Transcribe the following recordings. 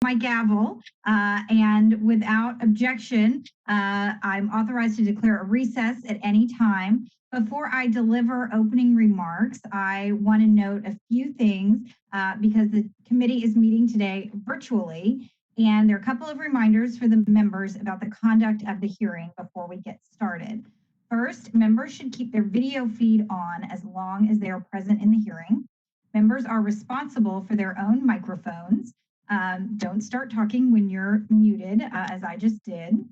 my gavel, and without objection, I'm authorized to declare a recess at any time. Before I deliver opening remarks, I want to note a few things because the committee is meeting today virtually, and there are a couple of reminders for the members about the conduct of the hearing before we get started. First, members should keep their video feed on as long as they are present in the hearing. Members are responsible for their own microphones. Don't start talking when you're muted, as I just did.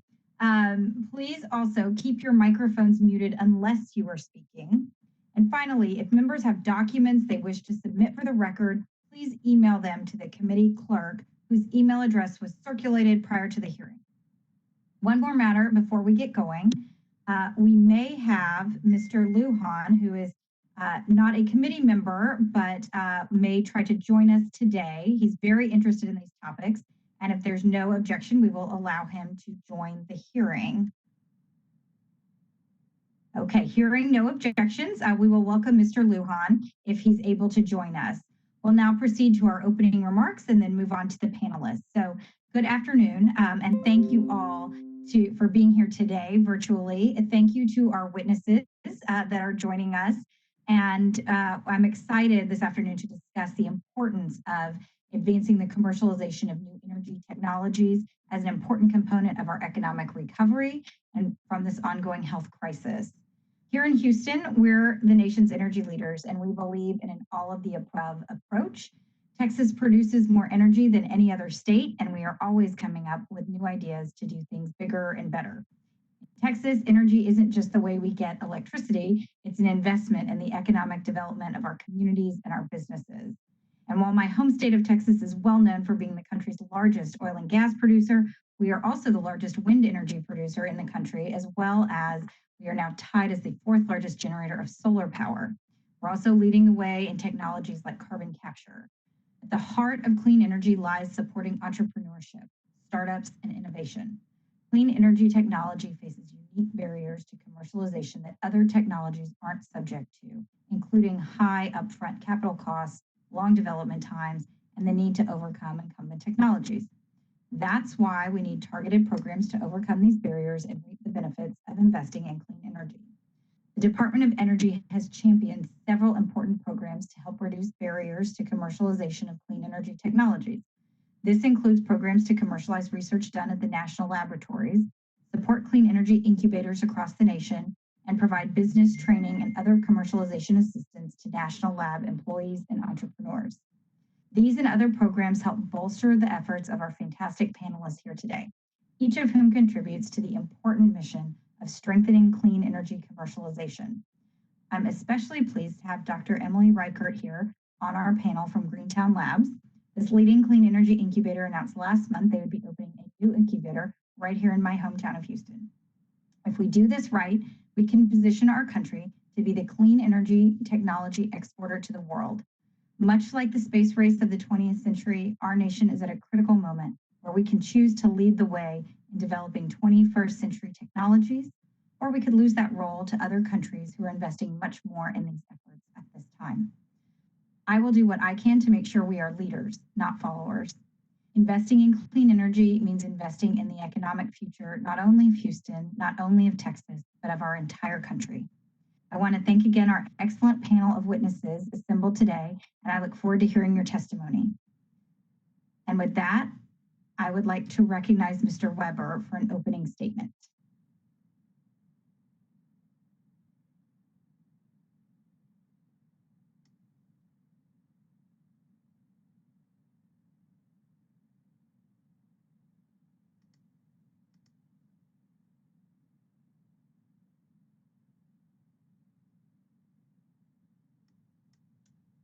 Please also keep your microphones muted unless you are speaking. And finally, if members have documents they wish to submit for the record, please email them to the committee clerk, whose email address was circulated prior to the hearing. One more matter before we get going. We may have Mr. Lujan, who is not a committee member, but may try to join us today. He's very interested in these topics, and if there's no objection, we will allow him to join the hearing. Okay, hearing no objections, we will welcome Mr. Lujan if he's able to join us. We'll now proceed to our opening remarks and then move on to the panelists. So good afternoon, and thank you all for being here today virtually. Thank you to our witnesses that are joining us. And I'm excited this afternoon to discuss the importance of advancing the commercialization of new energy technologies as an important component of our economic recovery and from this ongoing health crisis. Here in Houston, we're the nation's energy leaders, and we believe in an all-of-the-above approach. Texas produces more energy than any other state, and we are always coming up with new ideas to do things bigger and better. Texas, energy isn't just the way we get electricity, it's an investment in the economic development of our communities and our businesses. And while my home state of Texas is well known for being the country's largest oil and gas producer, we are also the largest wind energy producer in the country, as well as we are now tied as the fourth largest generator of solar power. We're also leading the way in technologies like carbon capture. At the heart of clean energy lies supporting entrepreneurship, startups, and innovation. Clean energy technology faces unique barriers to commercialization that other technologies aren't subject to, including high upfront capital costs, long development times, and the need to overcome incumbent technologies. That's why we need targeted programs to overcome these barriers and reap the benefits of investing in clean energy. The Department of Energy has championed several important programs to help reduce barriers to commercialization of clean energy technologies. This includes programs to commercialize research done at the national laboratories, support clean energy incubators across the nation, and provide business training and other commercialization assistance to national lab employees and entrepreneurs. These and other programs help bolster the efforts of our fantastic panelists here today, each of whom contributes to the important mission of strengthening clean energy commercialization. I'm especially pleased to have Dr. Emily Reichert here on our panel from Greentown Labs. This leading clean energy incubator announced last month they would be opening a new incubator right here in my hometown of Houston. If we do this right, we can position our country to be the clean energy technology exporter to the world. Much like the space race of the 20th century, our nation is at a critical moment where we can choose to lead the way in developing 21st century technologies, or we could lose that role to other countries who are investing much more in these efforts at this time. I will do what I can to make sure we are leaders, not followers. Investing in clean energy means investing in the economic future, not only of Houston, not only of Texas, but of our entire country. I want to thank again our excellent panel of witnesses assembled today, and I look forward to hearing your testimony. And with that, I would like to recognize Mr. Weber for an opening statement.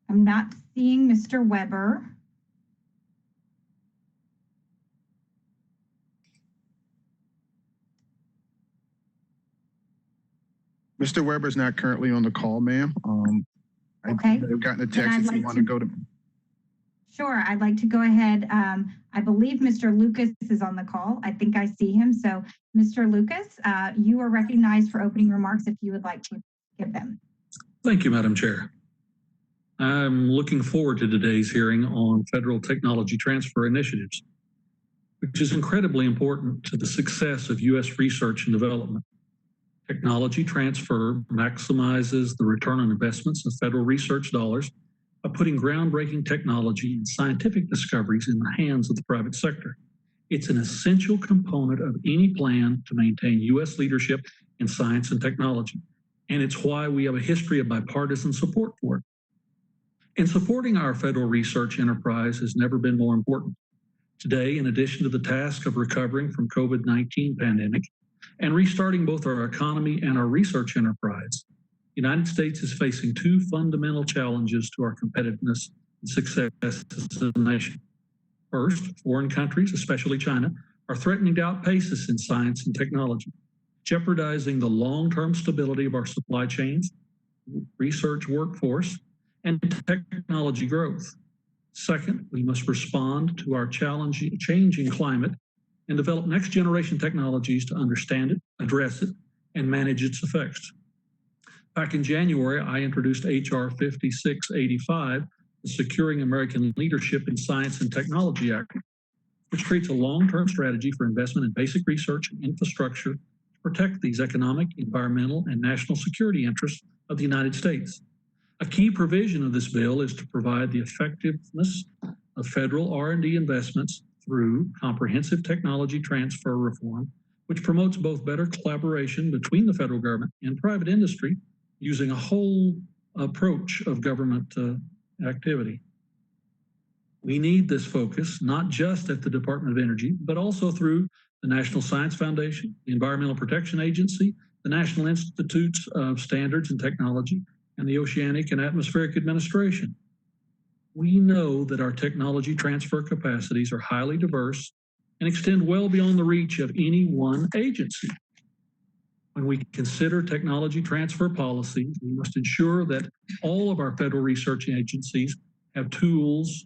I'm not seeing Mr. Weber. Mr. Weber is not currently on the call, ma'am. Okay. I've gotten a text if you want to go to. Sure, I'd like to go ahead. I believe Mr. Lucas is on the call. I think I see him. So Mr. Lucas, you are recognized for opening remarks if you would like to give them. Thank you, Madam Chair. I'm looking forward to today's hearing on federal technology transfer initiatives. which is incredibly important to the success of U.S. research and development. Technology transfer maximizes the return on investments of federal research dollars by putting groundbreaking technology and scientific discoveries in the hands of the private sector. It's an essential component of any plan to maintain U.S. leadership in science and technology, and it's why we have a history of bipartisan support for it. And supporting our federal research enterprise has never been more important. Today, in addition to the task of recovering from COVID-19 pandemic and restarting both our economy and our research enterprise, the United States is facing two fundamental challenges to our competitiveness and success as a nation. First, foreign countries, especially China, are threatening to outpace us in science and technology, jeopardizing the long-term stability of our supply chains, research workforce, and technology growth. Second, we must respond to our changing climate and develop next-generation technologies to understand it, address it, and manage its effects. Back in January, I introduced H.R. 5685, the Securing American Leadership in Science and Technology Act, which creates a long-term strategy for investment in basic research and infrastructure to protect these economic, environmental, and national security interests of the United States. A key provision of this bill is to provide the effectiveness of federal R&D investments through comprehensive technology transfer reform, which promotes both better collaboration between the federal government and private industry using a whole approach of government activity. We need this focus, not just at the Department of Energy, but also through the National Science Foundation, the Environmental Protection Agency, the National Institutes of Standards and Technology, and the Oceanic and Atmospheric Administration. We know that our technology transfer capacities are highly diverse and extend well beyond the reach of any one agency. When we consider technology transfer policy, we must ensure that all of our federal research agencies have tools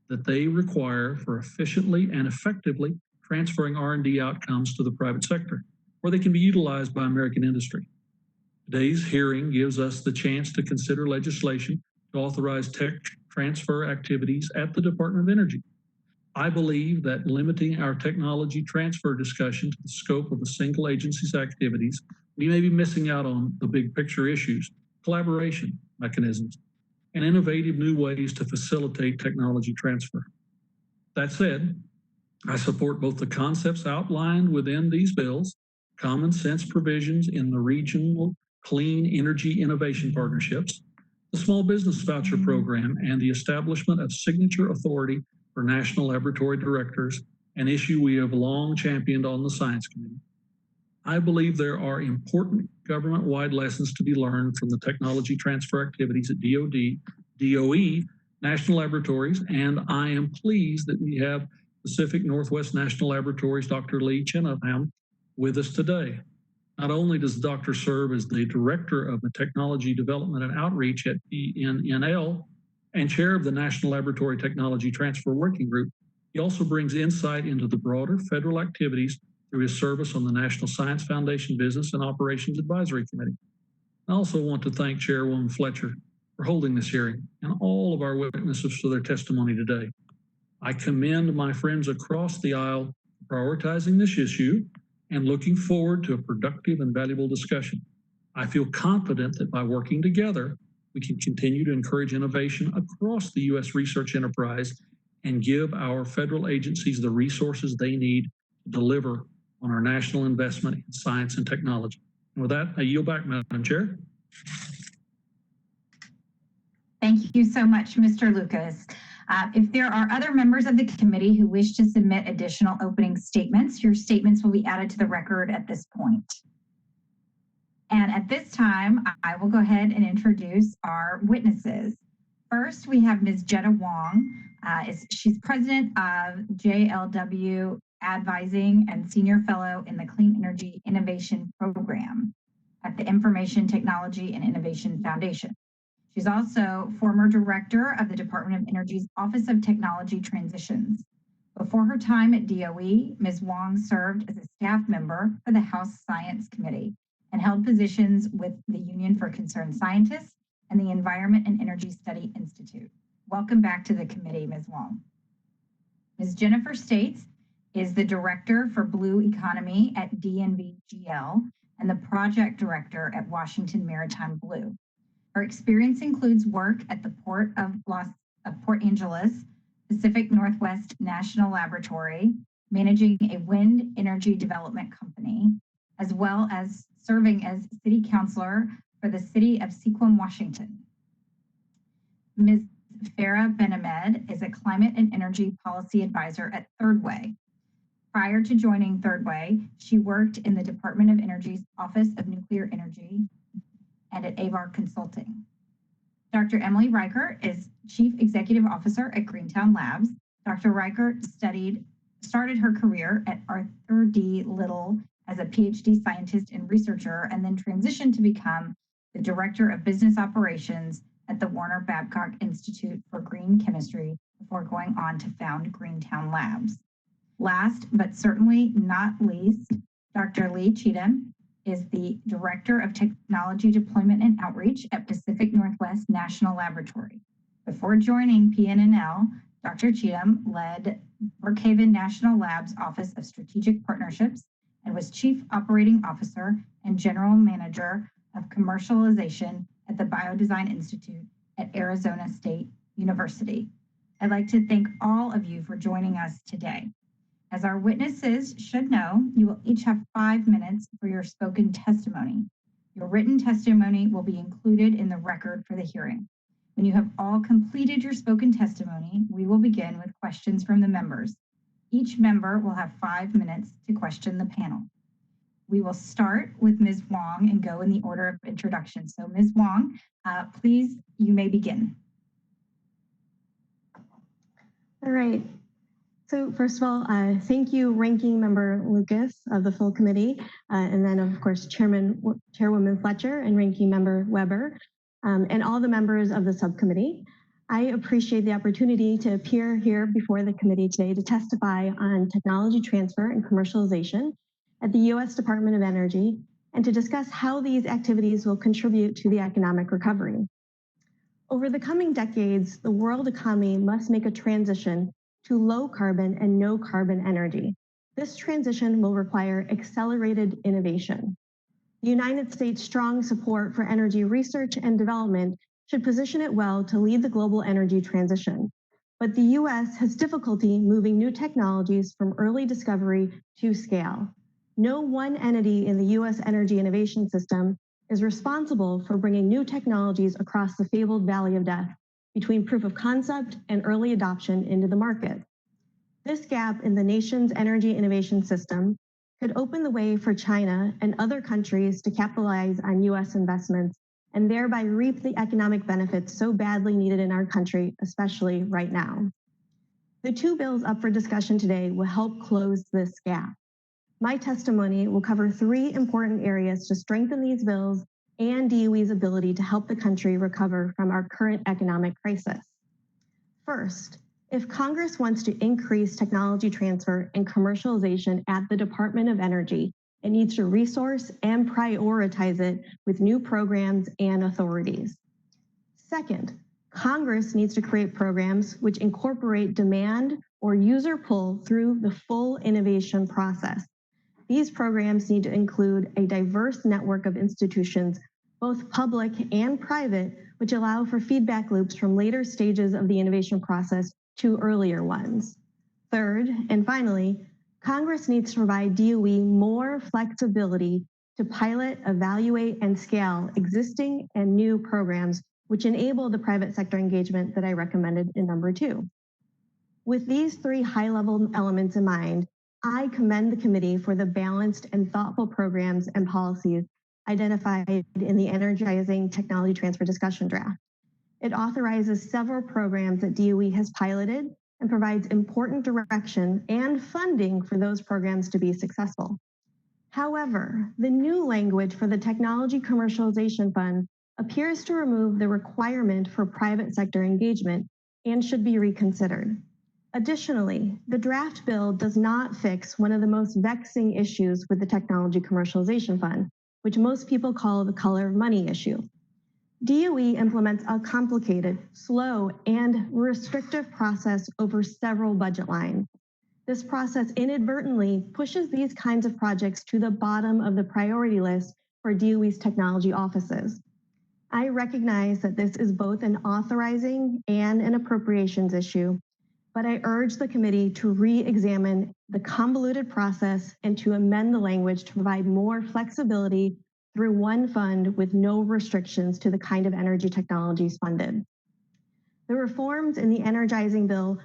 that they require for efficiently and effectively transferring R&D outcomes to the private sector, where they can be utilized by American industry. Today's hearing gives us the chance to consider legislation to authorize tech transfer activities at the Department of Energy. I believe that limiting our technology transfer discussion to the scope of a single agency's activities, we may be missing out on the big picture issues, collaboration mechanisms, and innovative new ways to facilitate technology transfer. That said, I support both the concepts outlined within these bills, common sense provisions in the regional clean energy innovation partnerships, the small business voucher program, and the establishment of signature authority for national laboratory directors, an issue we have long championed on the Science Committee. I believe there are important government-wide lessons to be learned from the technology transfer activities at DoD, DOE, national laboratories, and I am pleased that we have Pacific Northwest National Laboratories Dr. Lee Cheatham with us today. Not only does the doctor serve as the Director of the Technology Development and Outreach at PNNL and Chair of the National Laboratory Technology Transfer Working Group, he also brings insight into the broader federal activities through his service on the National Science Foundation Business and Operations Advisory Committee. I also want to thank Chairwoman Fletcher for holding this hearing and all of our witnesses for their testimony today. I commend my friends across the aisle for prioritizing this issue and looking forward to a productive and valuable discussion. I feel confident that by working together, we can continue to encourage innovation across the U.S. research enterprise and give our federal agencies the resources they need to deliver on our national investment in science and technology. And with that, I yield back, Madam Chair. Thank you so much, Mr. Lucas. If there are other members of the committee who wish to submit additional opening statements, your statements will be added to the record at this point. And at this time, I will go ahead and introduce our witnesses. First, we have Ms. Jetta Wong. She's president of JLW Advising and Senior Fellow in the Clean Energy Innovation Program at the Information Technology and Innovation Foundation. She's also former director of the Department of Energy's Office of Technology Transitions. Before her time at DOE, Ms. Wong served as a staff member for the House Science Committee and held positions with the Union for Concerned Scientists and the Environment and Energy Study Institute. Welcome back to the committee, Ms. Wong. Ms. Jennifer States is the Director for Blue Economy at DNVGL and the Project Director at Washington Maritime Blue. Her experience includes work at the Port Angeles Pacific Northwest National Laboratory, managing a wind energy development company, as well as serving as City Councilor for the City of Sequim, Washington. Ms. Farah Benamed is a Climate and Energy Policy Advisor at Third Way. Prior to joining Third Way, she worked in the Department of Energy's Office of Nuclear Energy and at Avar Consulting. Dr. Emily Reichert is Chief Executive Officer at Greentown Labs. Dr. Reichert started her career at Arthur D. Little as a PhD scientist and researcher, and then transitioned to become the Director of Business Operations at the Warner Babcock Institute for Green Chemistry before going on to found Greentown Labs. Last, but certainly not least, Dr. Lee Cheatham is the Director of Technology Deployment and Outreach at Pacific Northwest National Laboratory. Before joining PNNL, Dr. Cheatham led Brookhaven National Labs Office of Strategic Partnerships and was Chief Operating Officer and General Manager of Commercialization at the Biodesign Institute at Arizona State University. I'd like to thank all of you for joining us today. As our witnesses should know, you will each have 5 minutes for your spoken testimony. Your written testimony will be included in the record for the hearing. When you have all completed your spoken testimony, we will begin with questions from the members. Each member will have 5 minutes to question the panel. We will start with Ms. Wong and go in the order of introduction. So Ms. Wong, please, you may begin. All right. So first of all, thank you, Ranking Member Lucas of the full committee, and then of course Chairwoman Fletcher and Ranking Member Weber, and all the members of the subcommittee. I appreciate the opportunity to appear here before the committee today to testify on technology transfer and commercialization at the U.S. Department of Energy, and to discuss how these activities will contribute to the economic recovery. Over the coming decades, the world economy must make a transition to low carbon and no carbon energy. This transition will require accelerated innovation. The United States' strong support for energy research and development should position it well to lead the global energy transition. But the US has difficulty moving new technologies from early discovery to scale. No one entity in the US energy innovation system is responsible for bringing new technologies across the fabled valley of death between proof of concept and early adoption into the market. This gap in the nation's energy innovation system could open the way for China and other countries to capitalize on US investments and thereby reap the economic benefits so badly needed in our country, especially right now. The 2 bills up for discussion today will help close this gap. My testimony will cover 3 important areas to strengthen these bills and DOE's ability to help the country recover from our current economic crisis. First, if Congress wants to increase technology transfer and commercialization at the Department of Energy, it needs to resource and prioritize it with new programs and authorities. Second, Congress needs to create programs which incorporate demand or user pull through the full innovation process. These programs need to include a diverse network of institutions, both public and private, which allow for feedback loops from later stages of the innovation process to earlier ones. Third, and finally, Congress needs to provide DOE more flexibility to pilot, evaluate, and scale existing and new programs, which enable the private sector engagement that I recommended in number 2. With these 3 high-level elements in mind, I commend the committee for the balanced and thoughtful programs and policies identified in the Energizing Technology Transfer discussion draft. It authorizes several programs that DOE has piloted and provides important direction and funding for those programs to be successful. However, the new language for the Technology Commercialization Fund appears to remove the requirement for private sector engagement and should be reconsidered. Additionally, the draft bill does not fix one of the most vexing issues with the Technology Commercialization Fund, which most people call the color of money issue. DOE implements a complicated, slow, and restrictive process over several budget lines. This process inadvertently pushes these kinds of projects to the bottom of the priority list for DOE's technology offices. I recognize that this is both an authorizing and an appropriations issue, but I urge the committee to re-examine the convoluted process and to amend the language to provide more flexibility through one fund with no restrictions to the kind of energy technologies funded. The reforms in the energizing bill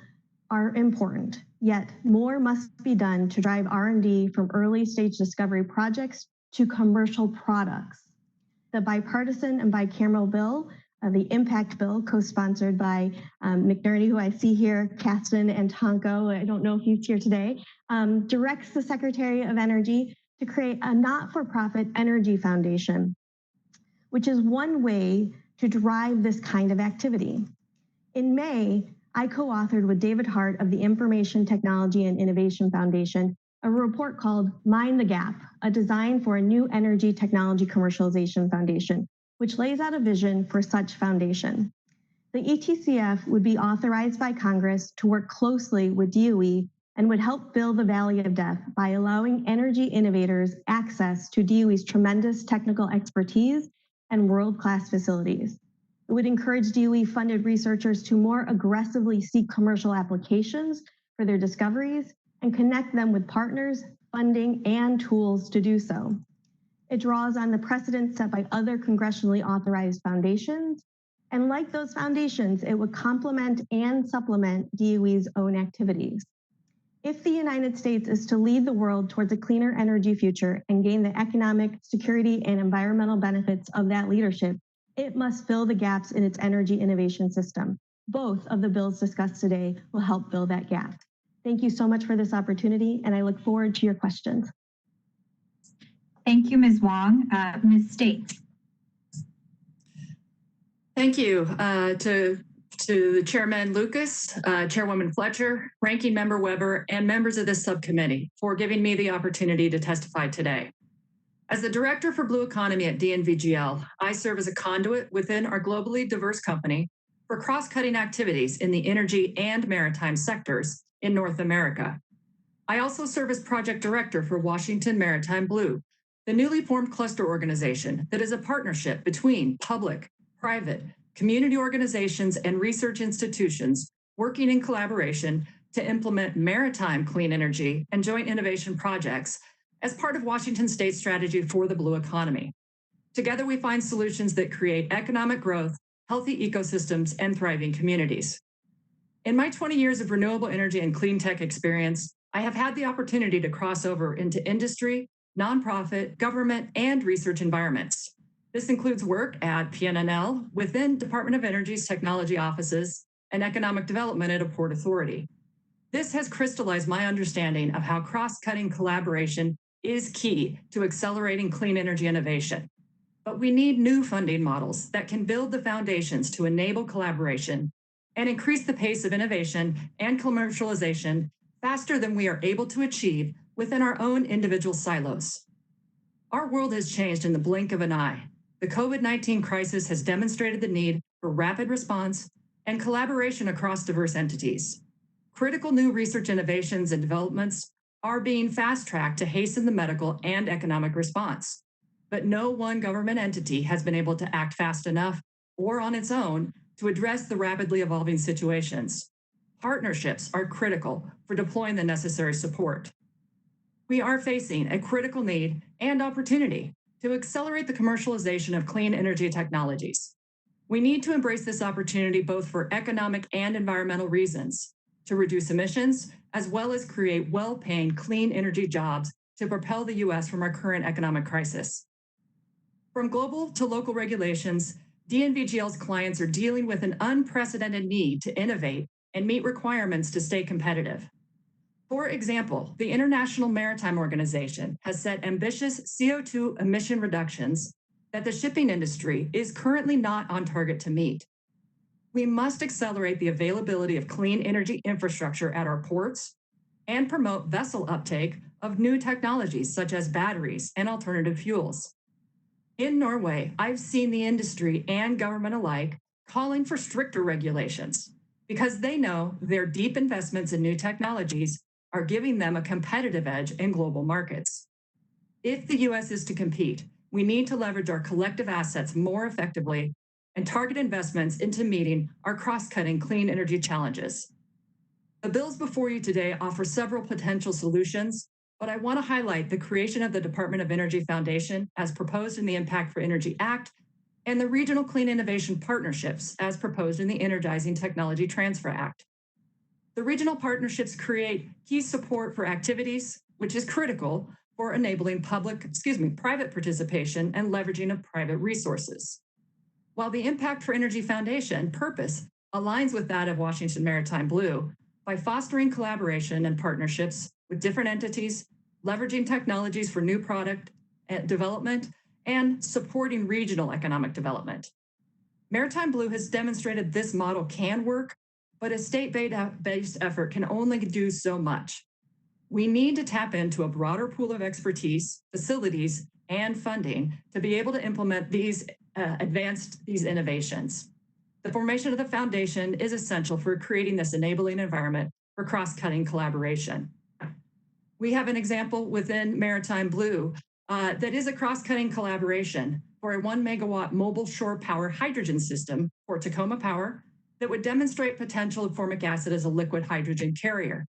are important, yet more must be done to drive R&D from early stage discovery projects to commercial products. The bipartisan and bicameral bill, the impact bill, co-sponsored by McNerney, who I see here, Kasten and Tonko, I don't know if he's here today, directs the Secretary of Energy to create a not-for-profit energy foundation, which is one way to drive this kind of activity. In May, I co-authored with David Hart of the Information Technology and Innovation Foundation a report called Mind the Gap, a design for a new energy technology commercialization foundation, which lays out a vision for such foundation. The ETCF would be authorized by Congress to work closely with DOE and would help build the Valley of Death by allowing energy innovators access to DOE's tremendous technical expertise and world-class facilities. It would encourage DOE-funded researchers to more aggressively seek commercial applications for their discoveries and connect them with partners, funding, and tools to do so. It draws on the precedents set by other congressionally authorized foundations, and like those foundations, it would complement and supplement DOE's own activities. If the United States is to lead the world towards a cleaner energy future and gain the economic, security, and environmental benefits of that leadership, it must fill the gaps in its energy innovation system. Both of the bills discussed today will help fill that gap. Thank you so much for this opportunity, and I look forward to your questions. Thank you, Ms. Wong. Ms. States. Thank you to Chairman Lucas, Chairwoman Fletcher, Ranking Member Weber, and members of this subcommittee for giving me the opportunity to testify today. As the Director for Blue Economy at DNVGL, I serve as a conduit within our globally diverse company for cross-cutting activities in the energy and maritime sectors in North America. I also serve as Project Director for Washington Maritime Blue, the newly formed cluster organization that is a partnership between public, private, community organizations, and research institutions working in collaboration to implement maritime clean energy and joint innovation projects as part of Washington State's strategy for the blue economy. Together, we find solutions that create economic growth, healthy ecosystems, and thriving communities. In my 20 years of renewable energy and clean tech experience, I have had the opportunity to cross over into industry, nonprofit, government, and research environments. This includes work at PNNL within Department of Energy's technology offices and economic development at a port authority. This has crystallized my understanding of how cross-cutting collaboration is key to accelerating clean energy innovation. But we need new funding models that can build the foundations to enable collaboration and increase the pace of innovation and commercialization faster than we are able to achieve within our own individual silos. Our world has changed in the blink of an eye. The COVID-19 crisis has demonstrated the need for rapid response and collaboration across diverse entities. Critical new research innovations and developments are being fast-tracked to hasten the medical and economic response. But no one government entity has been able to act fast enough or on its own to address the rapidly evolving situations. Partnerships are critical for deploying the necessary support. We are facing a critical need and opportunity to accelerate the commercialization of clean energy technologies. We need to embrace this opportunity both for economic and environmental reasons, to reduce emissions, as well as create well-paying clean energy jobs to propel the U.S. from our current economic crisis. From global to local regulations, DNVGL's clients are dealing with an unprecedented need to innovate and meet requirements to stay competitive. For example, the International Maritime Organization has set ambitious CO2 emission reductions that the shipping industry is currently not on target to meet. We must accelerate the availability of clean energy infrastructure at our ports and promote vessel uptake of new technologies such as batteries and alternative fuels. In Norway, I've seen the industry and government alike calling for stricter regulations because they know their deep investments in new technologies are giving them a competitive edge in global markets. If the U.S. is to compete, we need to leverage our collective assets more effectively and target investments into meeting our cross-cutting clean energy challenges. The bills before you today offer several potential solutions, but I want to highlight the creation of the Department of Energy Foundation as proposed in the Impact for Energy Act and the Regional Clean Innovation Partnerships as proposed in the Energizing Technology Transfer Act. The regional partnerships create key support for activities, which is critical for enabling private participation and leveraging of private resources. While the Impact for Energy Foundation purpose aligns with that of Washington Maritime Blue by fostering collaboration and partnerships with different entities, leveraging technologies for new product development, and supporting regional economic development. Maritime Blue has demonstrated this model can work, but a state-based effort can only do so much. We need to tap into a broader pool of expertise, facilities, and funding to be able to implement these innovations. The formation of the foundation is essential for creating this enabling environment for cross-cutting collaboration. We have an example within Maritime Blue that is a cross-cutting collaboration for a 1 megawatt mobile shore power hydrogen system for Tacoma Power that would demonstrate potential of formic acid as a liquid hydrogen carrier.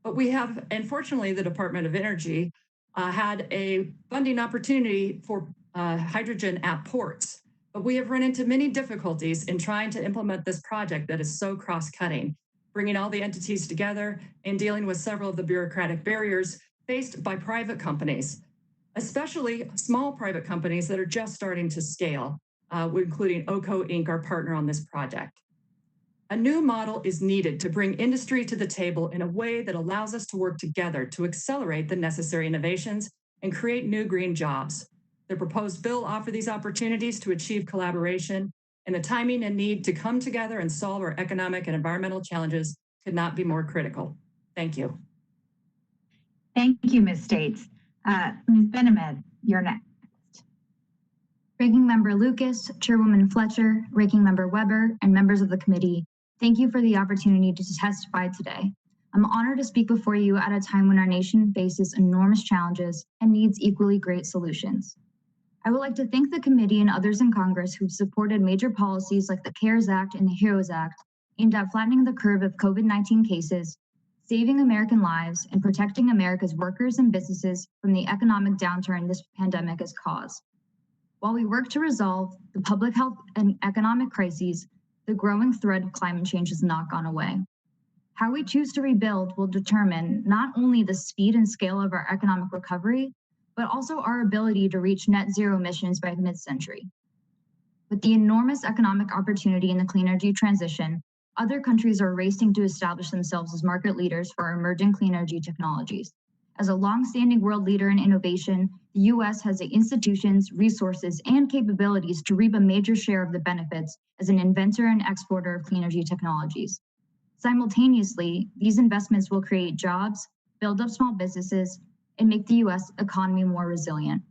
But we have, unfortunately, the Department of Energy had a funding opportunity for hydrogen at ports. But we have run into many difficulties in trying to implement this project that is so cross-cutting, bringing all the entities together and dealing with several of the bureaucratic barriers faced by private companies, especially small private companies that are just starting to scale, including OCO Inc., our partner on this project. A new model is needed to bring industry to the table in a way that allows us to work together to accelerate the necessary innovations and create new green jobs. The proposed bill offers these opportunities to achieve collaboration, and the timing and need to come together and solve our economic and environmental challenges could not be more critical. Thank you. Thank you, Ms. States. Ms. Benamed, you're next. Ranking Member Lucas, Chairwoman Fletcher, Ranking Member Weber, and members of the committee, thank you for the opportunity to testify today. I'm honored to speak before you at a time when our nation faces enormous challenges and needs equally great solutions. I would like to thank the committee and others in Congress who've supported major policies like the CARES Act and the HEROES Act aimed at flattening the curve of COVID-19 cases, saving American lives, and protecting America's workers and businesses from the economic downturn this pandemic has caused. While we work to resolve the public health and economic crises, the growing threat of climate change has not gone away. How we choose to rebuild will determine not only the speed and scale of our economic recovery, but also our ability to reach net zero emissions by mid-century. With the enormous economic opportunity in the clean energy transition, other countries are racing to establish themselves as market leaders for emerging clean energy technologies. As a long-standing world leader in innovation, the U.S. has the institutions, resources, and capabilities to reap a major share of the benefits as an inventor and exporter of clean energy technologies. Simultaneously, these investments will create jobs, build up small businesses, and make the U.S. economy more resilient.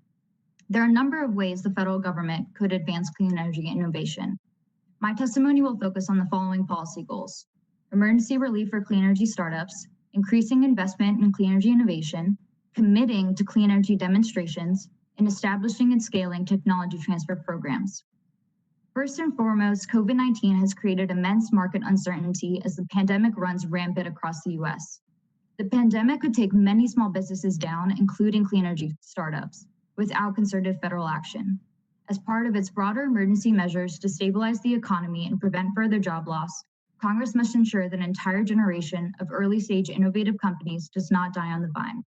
There are a number of ways the federal government could advance clean energy innovation. My testimony will focus on the following policy goals: emergency relief for clean energy startups, increasing investment in clean energy innovation, committing to clean energy demonstrations, and establishing and scaling technology transfer programs. First and foremost, COVID-19 has created immense market uncertainty as the pandemic runs rampant across the U.S. The pandemic could take many small businesses down, including clean energy startups, without concerted federal action. As part of its broader emergency measures to stabilize the economy and prevent further job loss, Congress must ensure that an entire generation of early-stage innovative companies does not die on the vine.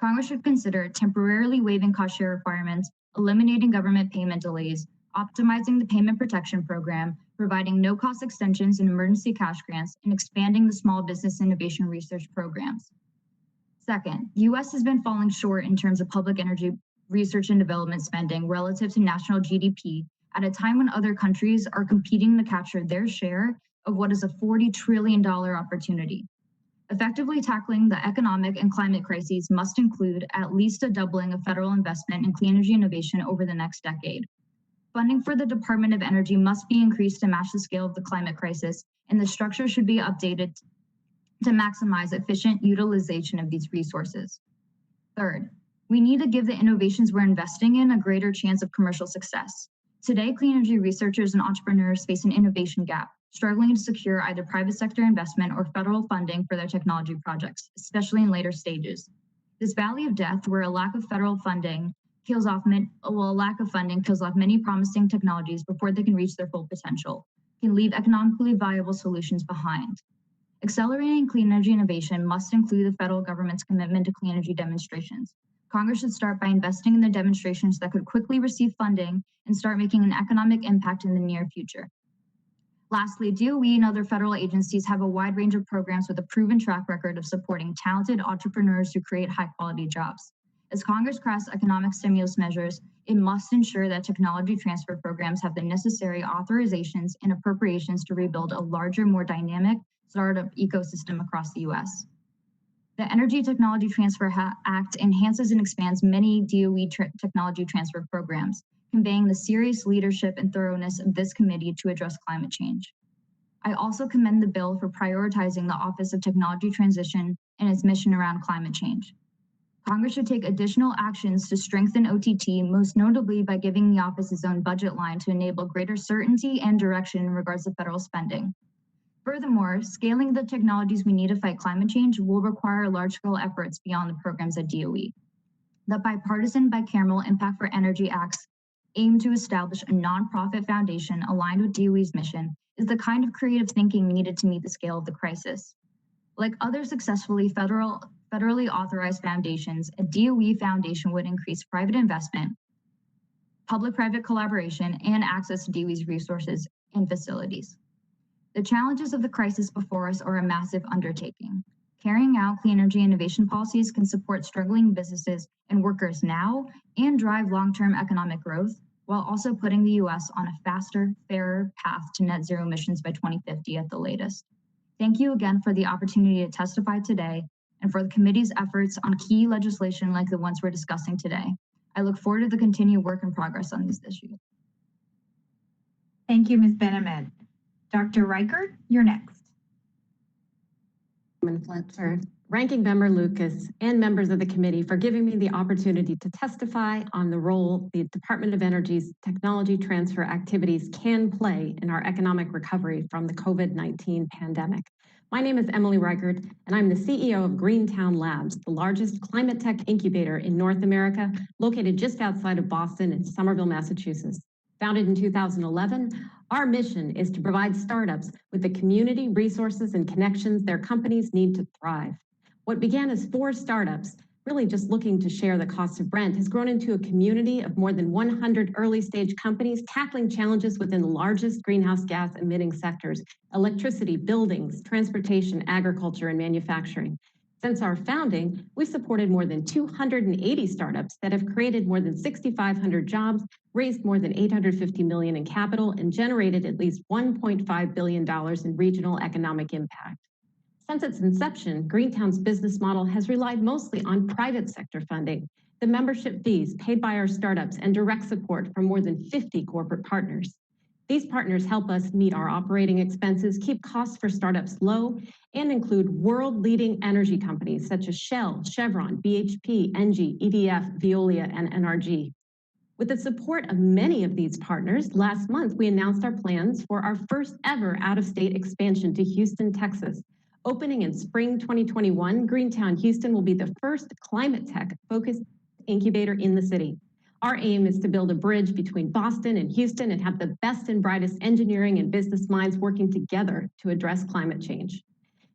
Congress should consider temporarily waiving cost share requirements, eliminating government payment delays, optimizing the Payment Protection Program, providing no-cost extensions and emergency cash grants, and expanding the Small Business Innovation Research programs. Second, the U.S. has been falling short in terms of public energy research and development spending relative to national GDP at a time when other countries are competing to capture their share of what is a $40 trillion opportunity. Effectively tackling the economic and climate crises must include at least a doubling of federal investment in clean energy innovation over the next decade. Funding for the Department of Energy must be increased to match the scale of the climate crisis, and the structure should be updated to maximize efficient utilization of these resources. Third, we need to give the innovations we're investing in a greater chance of commercial success. Today, clean energy researchers and entrepreneurs face an innovation gap, struggling to secure either private sector investment or federal funding for their technology projects, especially in later stages. This valley of death, where a lack of federal funding kills off many promising technologies before they can reach their full potential, can leave economically viable solutions behind. Accelerating clean energy innovation must include the federal government's commitment to clean energy demonstrations. Congress should start by investing in the demonstrations that could quickly receive funding and start making an economic impact in the near future. Lastly, DOE and other federal agencies have a wide range of programs with a proven track record of supporting talented entrepreneurs who create high-quality jobs. As Congress crafts economic stimulus measures, it must ensure that technology transfer programs have the necessary authorizations and appropriations to rebuild a larger, more dynamic startup ecosystem across the U.S. The Energy Technology Transfer Act enhances and expands many DOE technology transfer programs, conveying the serious leadership and thoroughness of this committee to address climate change. I also commend the bill for prioritizing the Office of Technology Transition and its mission around climate change. Congress should take additional actions to strengthen OTT, most notably by giving the office its own budget line to enable greater certainty and direction in regards to federal spending. Furthermore, scaling the technologies we need to fight climate change will require large-scale efforts beyond the programs at DOE. The bipartisan bicameral Impact for Energy Acts aim to establish a nonprofit foundation aligned with DOE's mission is the kind of creative thinking needed to meet the scale of the crisis. Like other successfully federally authorized foundations, a DOE foundation would increase private investment, public-private collaboration, and access to DOE's resources and facilities. The challenges of the crisis before us are a massive undertaking. Carrying out clean energy innovation policies can support struggling businesses and workers now and drive long-term economic growth, while also putting the U.S. on a faster, fairer path to net zero emissions by 2050 at the latest. Thank you again for the opportunity to testify today and for the committee's efforts on key legislation like the ones we're discussing today. I look forward to the continued work and progress on these issues. Thank you, Ms. Benamed. Dr. Reichert, you're next. Fletcher, Ranking Member Lucas, and members of the committee for giving me the opportunity to testify on the role the Department of Energy's technology transfer activities can play in our economic recovery from the COVID-19 pandemic. My name is Emily Reichert, and I'm the CEO of Greentown Labs, the largest climate tech incubator in North America, located just outside of Boston in Somerville, Massachusetts. Founded in 2011, our mission is to provide startups with the community, resources, and connections their companies need to thrive. What began as 4 startups, really just looking to share the cost of rent, has grown into a community of more than 100 early-stage companies tackling challenges within the largest greenhouse gas emitting sectors: electricity, buildings, transportation, agriculture, and manufacturing. Since our founding, we've supported more than 280 startups that have created more than 6,500 jobs, raised more than $850 million in capital, and generated at least $1.5 billion in regional economic impact. Since its inception, Greentown's business model has relied mostly on private sector funding, the membership fees paid by our startups, and direct support from more than 50 corporate partners. These partners help us meet our operating expenses, keep costs for startups low, and include world-leading energy companies such as Shell, Chevron, BHP, Engie, EDF, Veolia, and NRG. With the support of many of these partners, last month we announced our plans for our first ever out-of-state expansion to Houston, Texas. Opening in spring 2021, Greentown Houston will be the first climate tech-focused incubator in the city. Our aim is to build a bridge between Boston and Houston and have the best and brightest engineering and business minds working together to address climate change.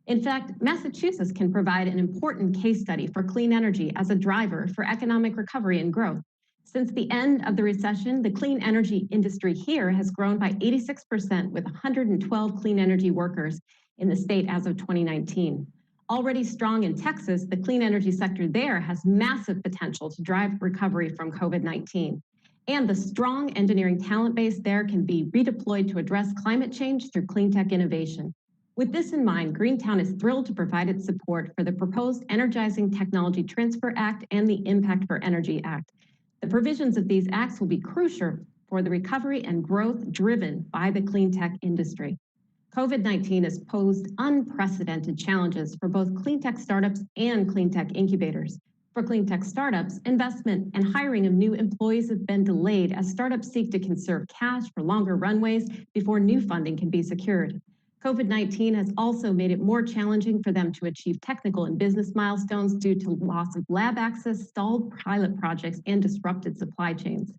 In fact, Massachusetts can provide an important case study for clean energy as a driver for economic recovery and growth. Since the end of the recession, the clean energy industry here has grown by 86%, with 112 clean energy workers in the state as of 2019. Already strong in Texas, the clean energy sector there has massive potential to drive recovery from COVID-19. And the strong engineering talent base there can be redeployed to address climate change through clean tech innovation. With this in mind, Greentown is thrilled to provide its support for the proposed Energizing Technology Transfer Act and the Impact for Energy Act. The provisions of these acts will be crucial for the recovery and growth driven by the clean tech industry. COVID-19 has posed unprecedented challenges for both clean tech startups and clean tech incubators. For clean tech startups, investment and hiring of new employees have been delayed as startups seek to conserve cash for longer runways before new funding can be secured. COVID-19 has also made it more challenging for them to achieve technical and business milestones due to loss of lab access, stalled pilot projects, and disrupted supply chains.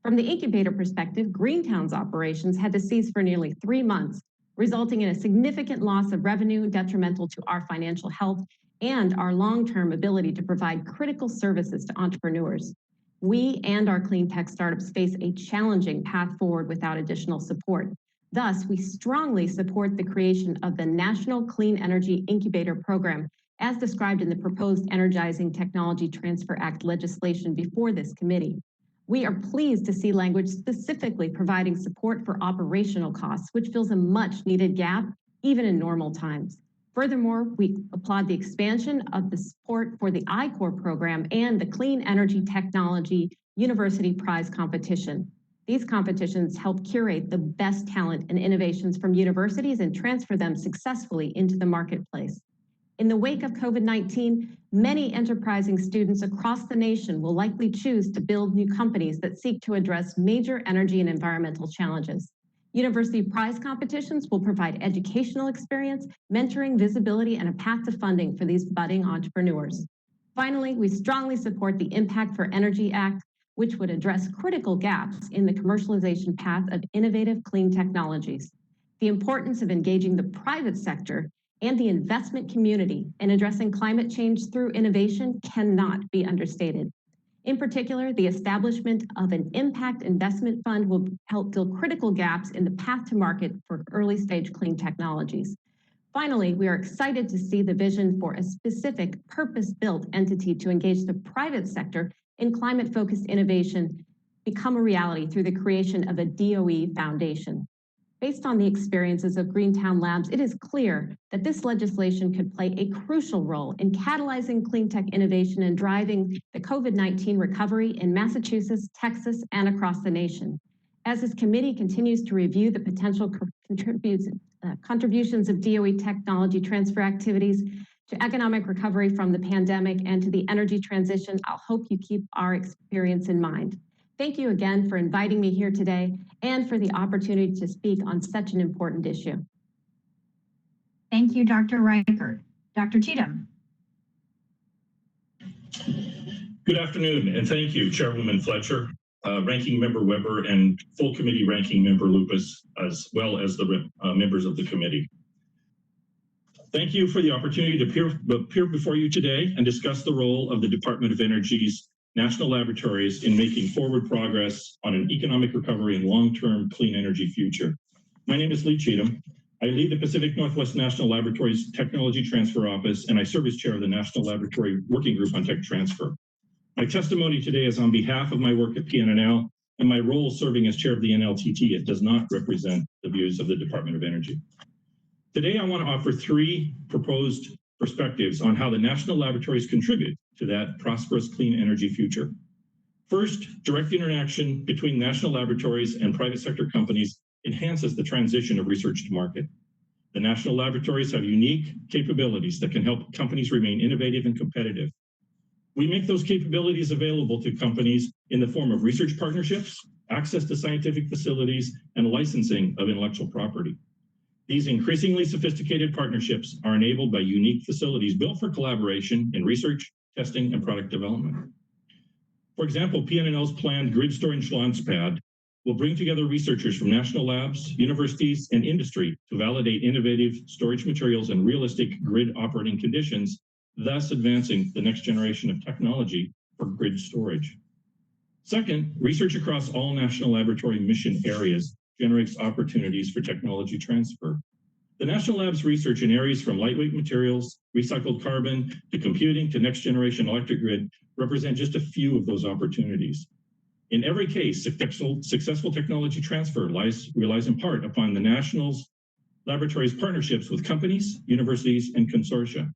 From the incubator perspective, Greentown's operations had to cease for nearly 3 months, resulting in a significant loss of revenue detrimental to our financial health and our long-term ability to provide critical services to entrepreneurs. We and our clean tech startups face a challenging path forward without additional support. Thus, we strongly support the creation of the National Clean Energy Incubator Program, as described in the proposed Energizing Technology Transfer Act legislation before this committee. We are pleased to see language specifically providing support for operational costs, which fills a much-needed gap, even in normal times. Furthermore, we applaud the expansion of the support for the I-Corps program and the Clean Energy Technology University Prize Competition. These competitions help curate the best talent and innovations from universities and transfer them successfully into the marketplace. In the wake of COVID-19, many enterprising students across the nation will likely choose to build new companies that seek to address major energy and environmental challenges. University prize competitions will provide educational experience, mentoring, visibility, and a path to funding for these budding entrepreneurs. Finally, we strongly support the Impact for Energy Act, which would address critical gaps in the commercialization path of innovative clean technologies. The importance of engaging the private sector and the investment community in addressing climate change through innovation cannot be understated. In particular, the establishment of an impact investment fund will help fill critical gaps in the path to market for early stage clean technologies. Finally, we are excited to see the vision for a specific purpose-built entity to engage the private sector in climate-focused innovation become a reality through the creation of a DOE foundation. Based on the experiences of Greentown Labs, it is clear that this legislation could play a crucial role in catalyzing clean tech innovation and driving the COVID-19 recovery in Massachusetts, Texas, and across the nation. As this committee continues to review the potential contributions of DOE technology transfer activities to economic recovery from the pandemic and to the energy transition, I'll hope you keep our experience in mind. Thank you again for inviting me here today and for the opportunity to speak on such an important issue. Thank you, Dr. Reichert. Dr. Cheatham. Good afternoon, and thank you, Chairwoman Fletcher, Ranking Member Weber, and full committee Ranking Member Lucas, as well as the members of the committee. Thank you for the opportunity to appear before you today and discuss the role of the Department of Energy's national laboratories in making forward progress on an economic recovery and long-term clean energy future. My name is Lee Cheatham. I lead the Pacific Northwest National Laboratories Technology Transfer Office, and I serve as chair of the National Laboratory Working Group on Tech Transfer. My testimony today is on behalf of my work at PNNL and my role serving as chair of the NLTT. It does not represent the views of the Department of Energy. Today, I want to offer 3 proposed perspectives on how the national laboratories contribute to that prosperous clean energy future. First, direct interaction between national laboratories and private sector companies enhances the transition of research to market. The national laboratories have unique capabilities that can help companies remain innovative and competitive. We make those capabilities available to companies in the form of research partnerships, access to scientific facilities, and licensing of intellectual property. These increasingly sophisticated partnerships are enabled by unique facilities built for collaboration in research, testing, and product development. For example, PNNL's planned grid storage launchpad will bring together researchers from national labs, universities, and industry to validate innovative storage materials and realistic grid operating conditions, thus advancing the next generation of technology for grid storage. Second, research across all national laboratory mission areas generates opportunities for technology transfer. The National Labs research in areas from lightweight materials, recycled carbon, to computing, to next generation electric grid represent just a few of those opportunities. In every case, successful technology transfer relies in part upon the National Laboratories partnerships with companies, universities, and consortia.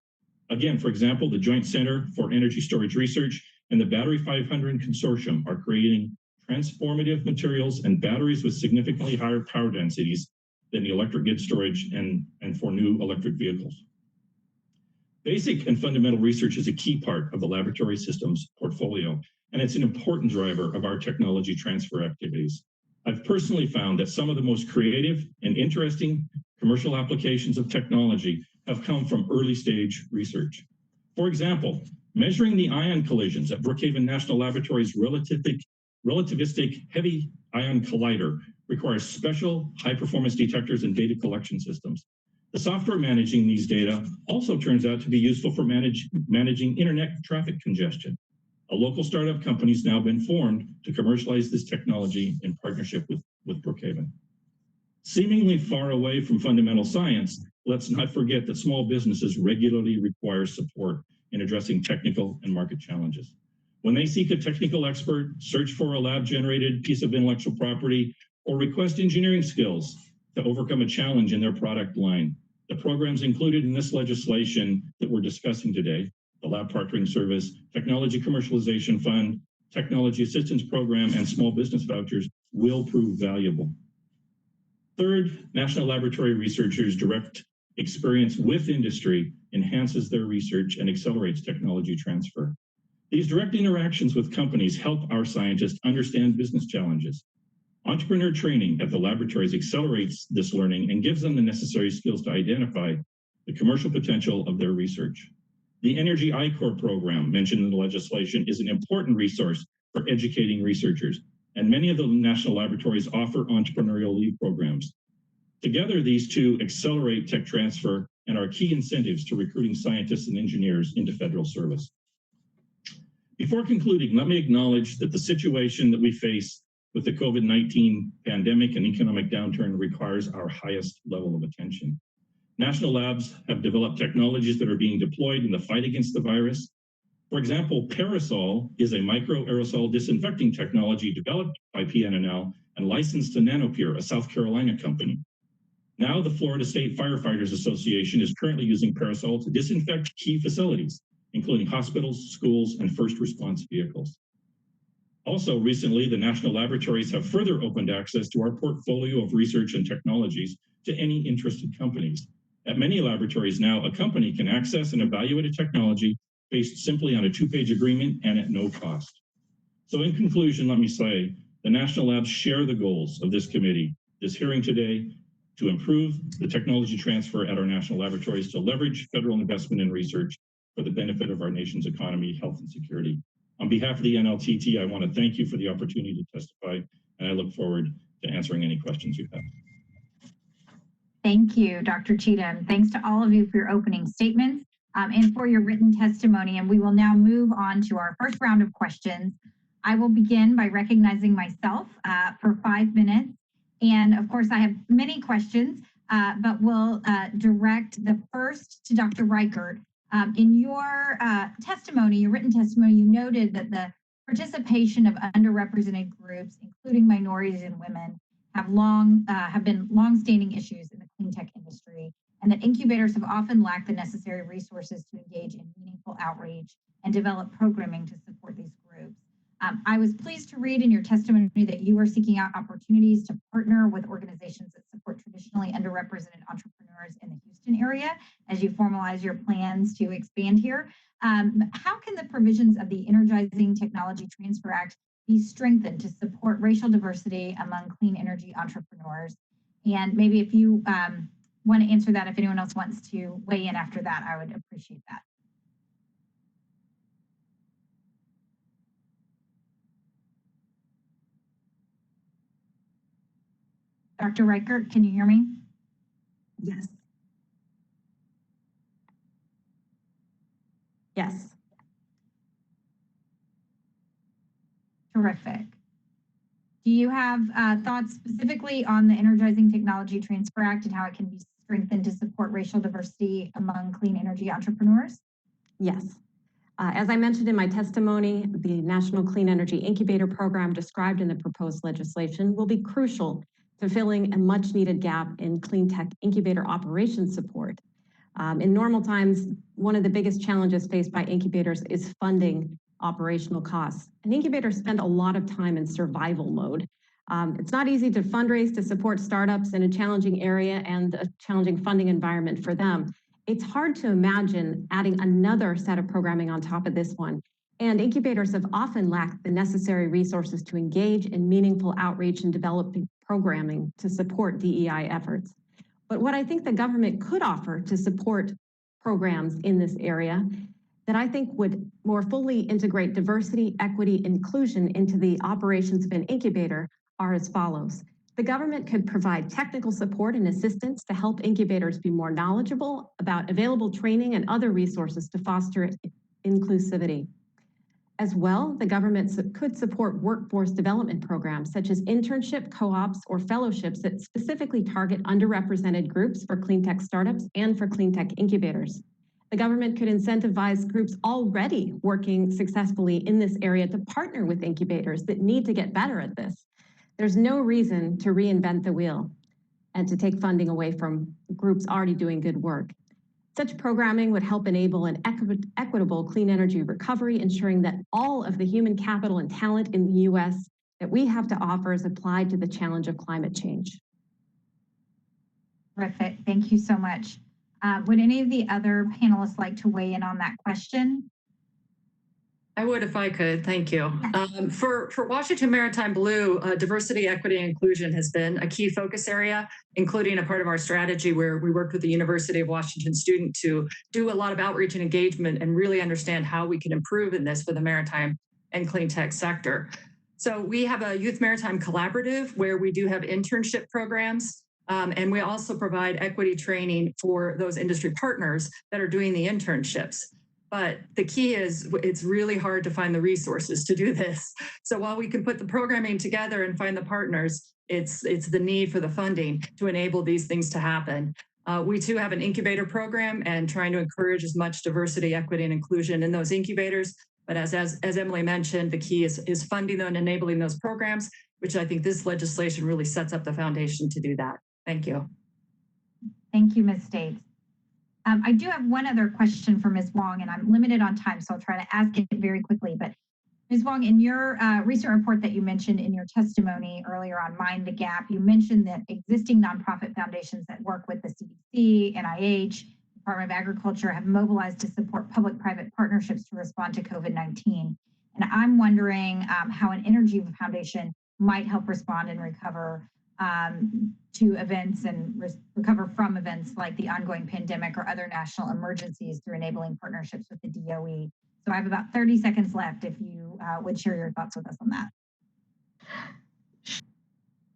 Again, for example, the Joint Center for Energy Storage Research and the Battery 500 Consortium are creating transformative materials and batteries with significantly higher power densities than the electric grid storage and for new electric vehicles. Basic and fundamental research is a key part of the laboratory systems portfolio, and it's an important driver of our technology transfer activities. I've personally found that some of the most creative and interesting commercial applications of technology have come from early stage research. For example, measuring the ion collisions at Brookhaven National Laboratory's relativistic heavy ion collider requires special high-performance detectors and data collection systems. The software managing these data also turns out to be useful for managing internet traffic congestion. A local startup company has now been formed to commercialize this technology in partnership with Brookhaven. Seemingly far away from fundamental science, let's not forget that small businesses regularly require support in addressing technical and market challenges. When they seek a technical expert, search for a lab-generated piece of intellectual property, or request engineering skills to overcome a challenge in their product line, the programs included in this legislation that we're discussing today, the Lab Partnering Service, Technology Commercialization Fund, Technology Assistance Program, and Small Business Vouchers will prove valuable. Third, national laboratory researchers' direct experience with industry enhances their research and accelerates technology transfer. These direct interactions with companies help our scientists understand business challenges. Entrepreneur training at the laboratories accelerates this learning and gives them the necessary skills to identify the commercial potential of their research. The Energy I-Corps program mentioned in the legislation is an important resource for educating researchers, and many of the national laboratories offer entrepreneurial leave programs. Together, these two accelerate tech transfer and are key incentives to recruiting scientists and engineers into federal service. Before concluding, let me acknowledge that the situation that we face with the COVID-19 pandemic and economic downturn requires our highest level of attention. National labs have developed technologies that are being deployed in the fight against the virus. For example, Parasol is a micro-aerosol disinfecting technology developed by PNNL and licensed to Nanopure, a South Carolina company. Now the Florida State Firefighters Association is currently using Parasol to disinfect key facilities, including hospitals, schools, and first response vehicles. Also, recently, the national laboratories have further opened access to our portfolio of research and technologies to any interested companies. At many laboratories now, a company can access and evaluate a technology based simply on a two-page agreement and at no cost. So in conclusion, let me say, the national labs share the goals of this committee, this hearing today, to improve the technology transfer at our national laboratories to leverage federal investment in research for the benefit of our nation's economy, health, and security. On behalf of the NLTT, I want to thank you for the opportunity to testify, and I look forward to answering any questions you have. Thank you, Dr. Cheatham. Thanks to all of you for your opening statements and for your written testimony. And we will now move on to our first round of questions. I will begin by recognizing myself for 5 minutes. And of course, I have many questions, but we'll direct the first to Dr. Reichert. In your testimony, your written testimony, you noted that the participation of underrepresented groups, including minorities and women, have been long-standing issues in the clean tech industry, and that incubators have often lacked the necessary resources to engage in meaningful outreach and develop programming to support these groups. I was pleased to read in your testimony that you are seeking out opportunities to partner with organizations that support traditionally underrepresented entrepreneurs in the Houston area as you formalize your plans to expand here. How can the provisions of the Energizing Technology Transfer Act be strengthened to support racial diversity among clean energy entrepreneurs? And maybe if you want to answer that, if anyone else wants to weigh in after that, I would appreciate that. Dr. Reichert, can you hear me? Yes. Yes. Terrific. Do you have thoughts specifically on the Energizing Technology Transfer Act and how it can be strengthened to support racial diversity among clean energy entrepreneurs? Yes. As I mentioned in my testimony, the National Clean Energy Incubator Program described in the proposed legislation will be crucial to filling a much needed gap in clean tech incubator operations support. In normal times, one of the biggest challenges faced by incubators is funding operational costs. And incubators spend a lot of time in survival mode, It's not easy to fundraise to support startups in a challenging area and a challenging funding environment for them. It's hard to imagine adding another set of programming on top of this one. And incubators have often lacked the necessary resources to engage in meaningful outreach and developing programming to support DEI efforts. But what I think the government could offer to support programs in this area that I think would more fully integrate diversity, equity, inclusion into the operations of an incubator are as follows. The government could provide technical support and assistance to help incubators be more knowledgeable about available training and other resources to foster inclusivity. As well, the government could support workforce development programs such as internship, co-ops, or fellowships that specifically target underrepresented groups for clean tech startups and for clean tech incubators. The government could incentivize groups already working successfully in this area to partner with incubators that need to get better at this. There's no reason to reinvent the wheel and to take funding away from groups already doing good work. Such programming would help enable an equitable clean energy recovery, ensuring that all of the human capital and talent in the U.S. that we have to offer is applied to the challenge of climate change. Terrific. Thank you so much. Would any of the other panelists like to weigh in on that question? I would if I could, thank you. For Washington Maritime Blue, diversity, equity, and inclusion has been a key focus area, including a part of our strategy where we worked with the University of Washington student to do a lot of outreach and engagement and really understand how we can improve in this for the maritime and clean tech sector. So we have a Youth Maritime Collaborative where we do have internship programs, and we also provide equity training for those industry partners that are doing the internships. But the key is it's really hard to find the resources to do this. So while we can put the programming together and find the partners, it's the need for the funding to enable these things to happen. We too have an incubator program and trying to encourage as much diversity, equity, and inclusion in those incubators. But as Emily mentioned, the key is funding them and enabling those programs, which I think this legislation really sets up the foundation to do that. Thank you. Thank you, Ms. States. I do have one other question for Ms. Wong, and I'm limited on time, so I'll try to ask it very quickly. But Ms. Wong, in your recent report that you mentioned in your testimony earlier on Mind the Gap, you mentioned that existing nonprofit foundations that work with the CDC, NIH, Department of Agriculture have mobilized to support public-private partnerships to respond to COVID-19. And I'm wondering how an energy foundation might help respond and recover to events and recover from events like the ongoing pandemic or other national emergencies through enabling partnerships with the DOE. So I have about 30 seconds left if you would share your thoughts with us on that.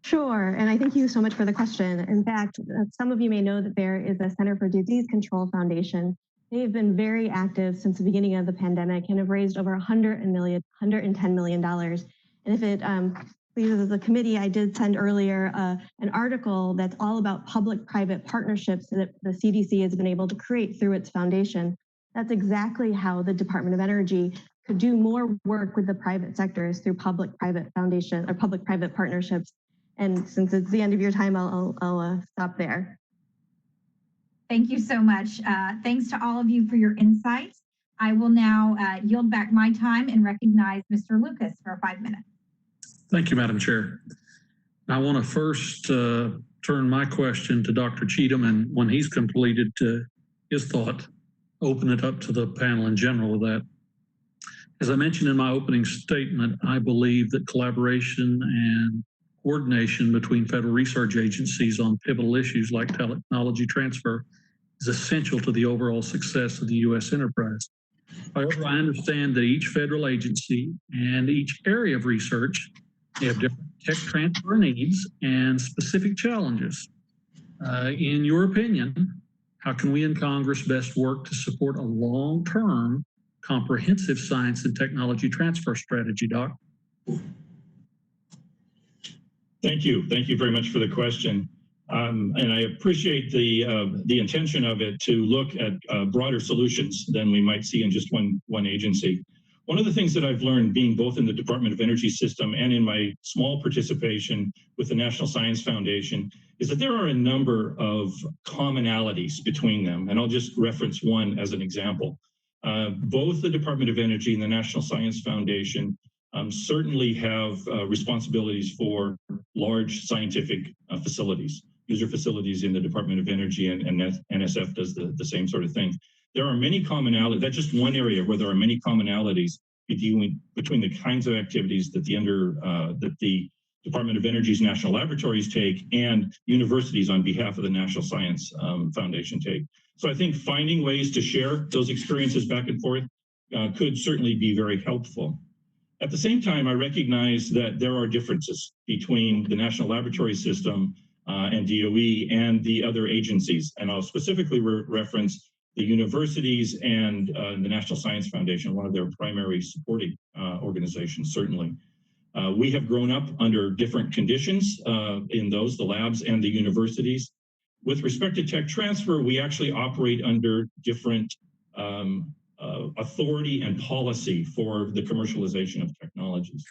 Sure, and I thank you so much for the question. In fact, some of you may know that there is a Center for Disease Control Foundation. They've been very active since the beginning of the pandemic and have raised over $110 million. And if it pleases the committee, I did send earlier an article that's all about public-private partnerships that the CDC has been able to create through its foundation. That's exactly how the Department of Energy could do more work with the private sectors through public-private foundation or public-private partnerships. And since it's the end of your time, I'll stop there. Thank you so much. Thanks to all of you for your insights. I will now yield back my time and recognize Mr. Lucas for 5 minutes. Thank you, Madam Chair. I want to first turn my question to Dr. Cheatham, and when he's completed his thought, open it up to the panel in general with that. As I mentioned in my opening statement, I believe that collaboration and coordination between federal research agencies on pivotal issues like technology transfer is essential to the overall success of the U.S. enterprise. However, I understand that each federal agency and each area of research have different tech transfer needs and specific challenges. In your opinion, how can we in Congress best work to support a long-term, comprehensive science and technology transfer strategy, Doc? Thank you. Thank you very much for the question. And I appreciate the intention of it to look at broader solutions than we might see in just one agency. One of the things that I've learned being both in the Department of Energy system and in my small participation with the National Science Foundation is that there are a number of commonalities between them. And I'll just reference one as an example. Both the Department of Energy and the National Science Foundation certainly have responsibilities for large scientific facilities, user facilities in the Department of Energy, and NSF does the same sort of thing. There are many commonalities. That's just one area where there are many commonalities between the kinds of activities that the Department of Energy's national laboratories take and universities on behalf of the National Science Foundation take. So I think finding ways to share those experiences back and forth could certainly be very helpful. At the same time, I recognize that there are differences between the National Laboratory System and DOE and the other agencies. And I'll specifically reference the universities and the National Science Foundation, one of their primary supporting organizations, certainly. We have grown up under different conditions in those, the labs and the universities. With respect to tech transfer, we actually operate under different authority and policy for the commercialization of technologies.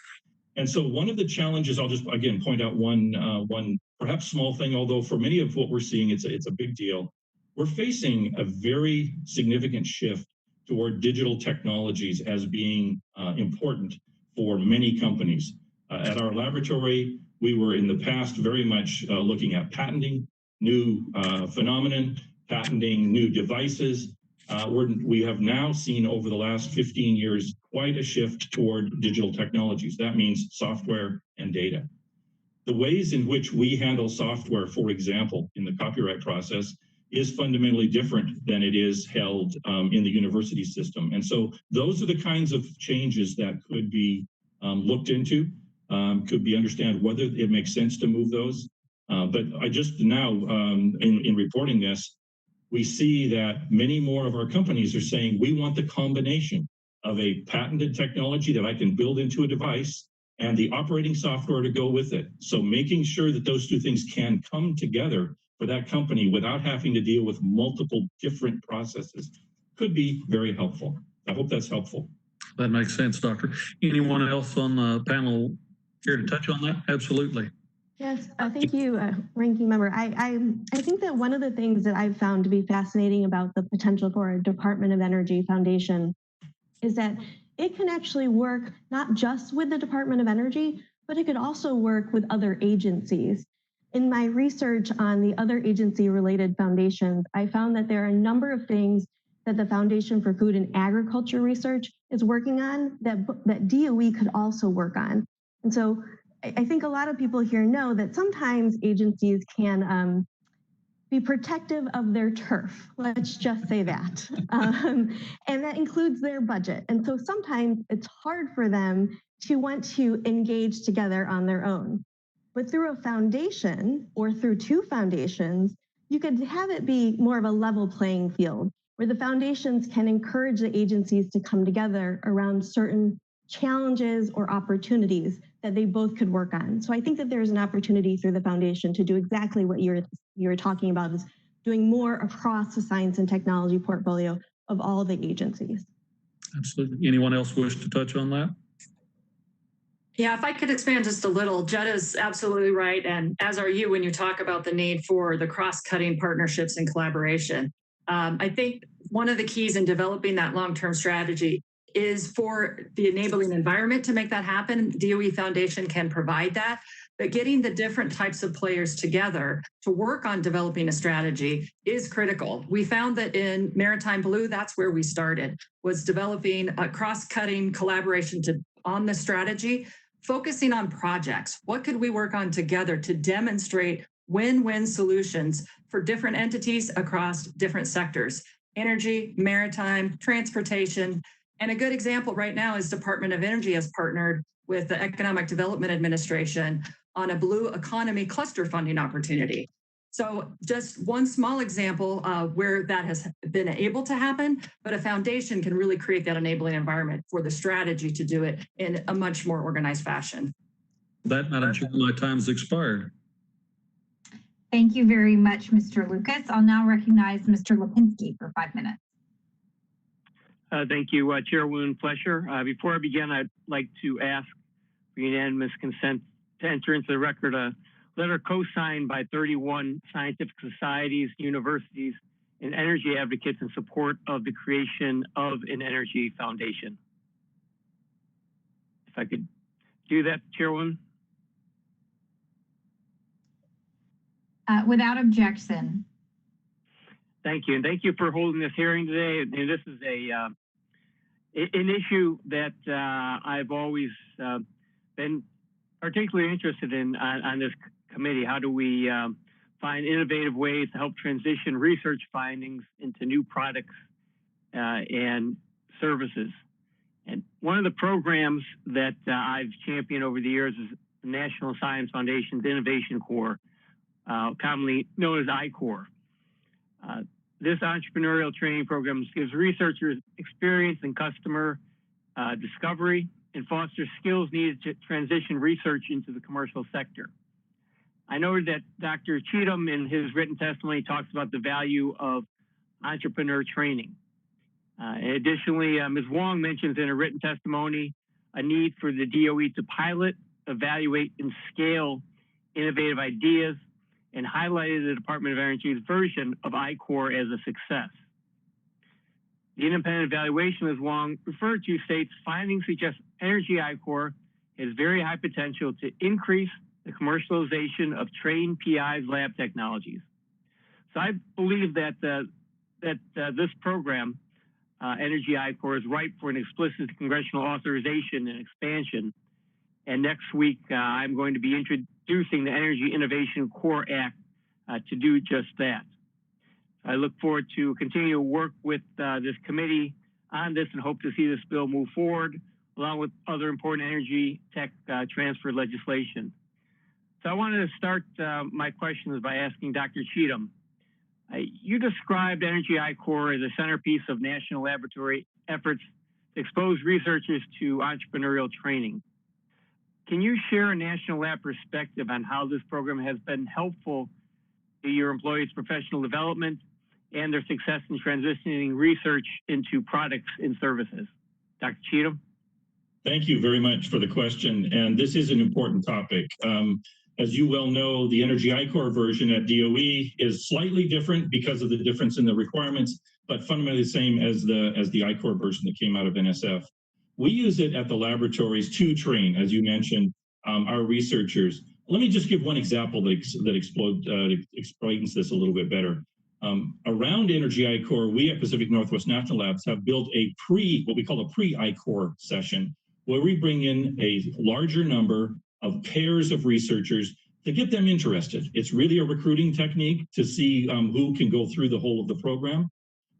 And so one of the challenges, I'll just again point out one perhaps small thing, although for many of what we're seeing, it's a big deal. We're facing a very significant shift toward digital technologies as being important for many companies. At our laboratory, we were in the past very much looking at patenting new phenomenon, patenting new devices. We have now seen over the last 15 years quite a shift toward digital technologies. That means software and data. The ways in which we handle software, for example, in the copyright process, is fundamentally different than it is held in the university system. And so those are the kinds of changes that could be looked into, could be understand whether it makes sense to move those. But I just now, in reporting this, we see that many more of our companies are saying, we want the combination of a patented technology that I can build into a device and the operating software to go with it. So making sure that those two things can come together for that company without having to deal with multiple different processes could be very helpful. I hope that's helpful. That makes sense, Doctor. Anyone else on the panel care to touch on that? Absolutely. Yes, thank you, Ranking Member. I think that one of the things that I've found to be fascinating about the potential for a Department of Energy Foundation is that it can actually work not just with the Department of Energy, but it could also work with other agencies. In my research on the other agency-related foundations, I found that there are a number of things that the Foundation for Food and Agriculture Research is working on that DOE could also work on. And so I think a lot of people here know that sometimes agencies can be protective of their turf. Let's just say that. And that includes their budget. And so sometimes it's hard for them to want to engage together on their own. But through a foundation or through two foundations, you could have it be more of a level playing field where the foundations can encourage the agencies to come together around certain challenges or opportunities that they both could work on. So I think that there's an opportunity through the foundation to do exactly what you're talking about, is doing more across the science and technology portfolio of all the agencies. Absolutely. Anyone else wish to touch on that? Yeah, if I could expand just a little, Jetta's absolutely right. And as are you when you talk about the need for the cross-cutting partnerships and collaboration. I think one of the keys in developing that long-term strategy is for the enabling environment to make that happen. DOE Foundation can provide that, but getting the different types of players together to work on developing a strategy is critical. We found that in Maritime Blue, that's where we started, was developing a cross-cutting collaboration on the strategy, focusing on projects. What could we work on together to demonstrate win-win solutions for different entities across different sectors? Energy, maritime, transportation. And a good example right now is Department of Energy has partnered with the Economic Development Administration on a blue economy cluster funding opportunity. So just one small example where that has been able to happen, but a foundation can really create that enabling environment for the strategy to do it in a much more organized fashion. That, Madam Chair, my time's expired. Thank you very much, Mr. Lucas. I'll now recognize Mr. Lipinski for 5 minutes. Thank you, Chairwoman Fletcher. Before I begin, I'd like to ask for unanimous consent to enter into the record a letter co-signed by 31 scientific societies, universities, and energy advocates in support of the creation of an energy foundation. If I could do that, Chairwoman. Without objection. Thank you, and thank you for holding this hearing today. And this is an issue that I've always been particularly interested in on this committee. How do we find innovative ways to help transition research findings into new products and services? And one of the programs that I've championed over the years is the National Science Foundation's Innovation Corps, commonly known as I-Corps. This entrepreneurial training program gives researchers experience in customer discovery and fosters skills needed to transition research into the commercial sector. I noted that Dr. Cheatham in his written testimony talks about the value of entrepreneur training. Additionally, Ms. Wong mentions in her written testimony a need for the DOE to pilot, evaluate, and scale innovative ideas, and highlighted the Department of Energy's version of I-Corps as a success. The independent evaluation Ms. Wong referred to states findings suggest Energy I-Corps has very high potential to increase the commercialization of trained PI's lab technologies. So I believe that this program, Energy I-Corps, is ripe for an explicit congressional authorization and expansion. And next week, I'm going to be introducing the Energy Innovation Corps Act to do just that. I look forward to continue to work with this committee on this and hope to see this bill move forward, along with other important energy tech transfer legislation. So I wanted to start my questions by asking Dr. Cheatham. You described Energy I-Corps as a centerpiece of national laboratory efforts to expose researchers to entrepreneurial training. Can you share a national lab perspective on how this program has been helpful to your employees' professional development and their success in transitioning research into products and services? Dr. Cheatham? Thank you very much for the question. And this is an important topic. As you well know, the Energy I-Corps version at DOE is slightly different because of the difference in the requirements, but fundamentally the same as the I-Corps version that came out of NSF. We use it at the laboratories to train, as you mentioned, our researchers. Let me just give one example that explains this a little bit better. Around Energy I-Corps, we at Pacific Northwest National Labs have built what we call a pre-I-Corps session, where we bring in a larger number of pairs of researchers to get them interested. It's really a recruiting technique to see who can go through the whole of the program.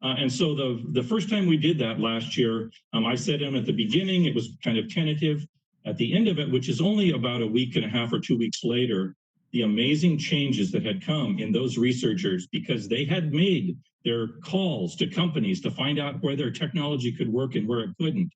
And so the first time we did that last year, I said at the beginning, it was kind of tentative. At the end of it, which is only about a week and a half or 2 weeks later, the amazing changes that had come in those researchers because they had made their calls to companies to find out where their technology could work and where it couldn't.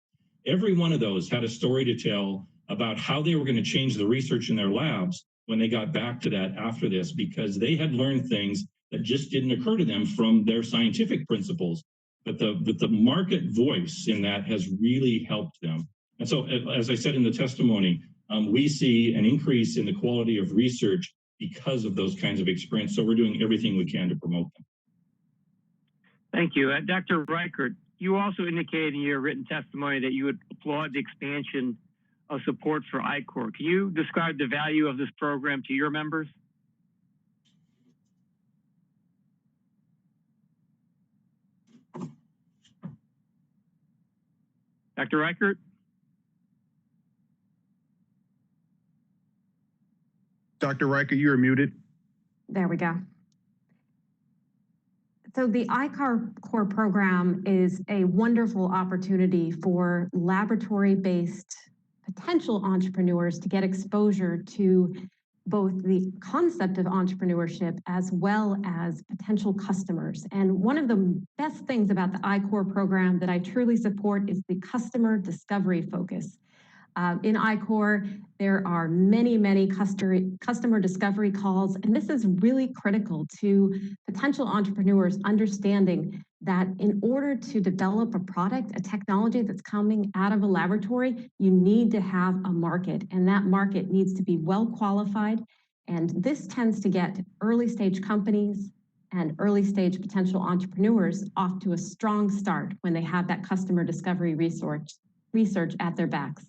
Every one of those had a story to tell about how they were going to change the research in their labs when they got back to that after this, because they had learned things that just didn't occur to them from their scientific principles. But the market voice in that has really helped them. And so, as I said in the testimony, we see an increase in the quality of research because of those kinds of experience. So we're doing everything we can to promote them. Thank you. Dr. Reichert, you also indicated in your written testimony that you would applaud the expansion of support for I-Corps. Can you describe the value of this program to your members? Dr. Reichert? Dr. Reichert, you are muted. There we go. So the I-Corps program is a wonderful opportunity for laboratory-based potential entrepreneurs to get exposure to both the concept of entrepreneurship as well as potential customers. And one of the best things about the I-Corps program that I truly support is the customer discovery focus. In I-Corps, there are many customer discovery calls, and this is really critical to potential entrepreneurs understanding that in order to develop a product, a technology that's coming out of a laboratory, you need to have a market, and that market needs to be well qualified. And this tends to get early stage companies and early stage potential entrepreneurs off to a strong start when they have that customer discovery research at their backs.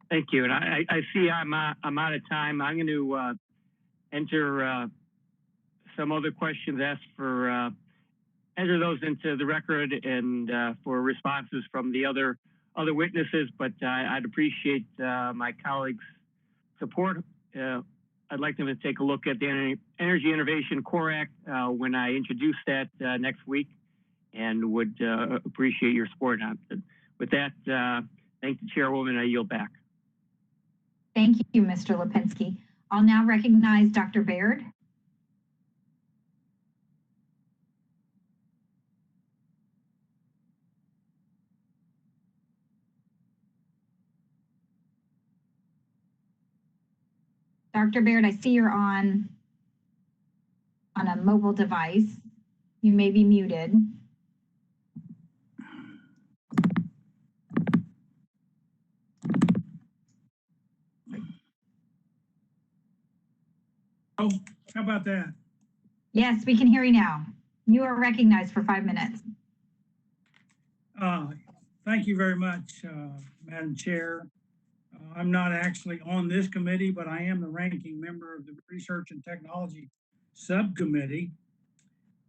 Thank you. And I see I'm out of time. I'm going to enter some other questions, ask for enter those into the record and for responses from the other witnesses. But I'd appreciate my colleagues' support. I'd like them to take a look at the Energy Innovation Core Act when I introduce that next week, and would appreciate your support on it. With that, thank the Chairwoman. I yield back. Thank you, Mr. Lipinski. I'll now recognize Dr. Baird. Dr. Baird, I see you're on a mobile device. You may be muted. Oh, how about that? Yes, we can hear you now. You are recognized for 5 minutes. Thank you very much, Madam Chair. I'm not actually on this committee, but I am the ranking member of the Research and Technology Subcommittee.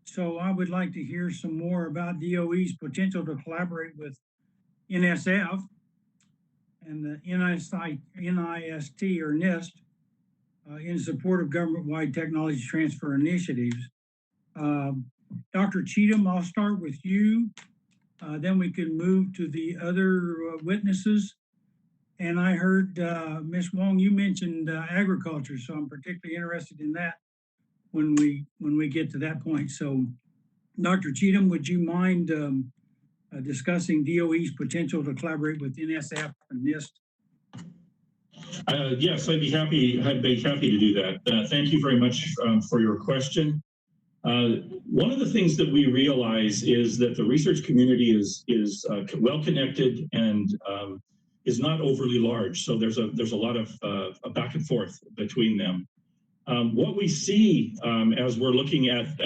So I would like to hear some more about DOE's potential to collaborate with NSF and the NIST or NIST in support of government-wide technology transfer initiatives. Dr. Cheatham, I'll start with you. Then we can move to the other witnesses. And I heard Ms. Wong, you mentioned agriculture, so I'm particularly interested in that when we get to that point. So, Dr. Cheatham, would you mind discussing DOE's potential to collaborate with NSF and NIST? Yes, I'd be happy to do that. Thank you very much for your question. One of the things that we realize is that the research community is well connected and is not overly large. So there's a lot of back and forth between them. What we see as we're looking at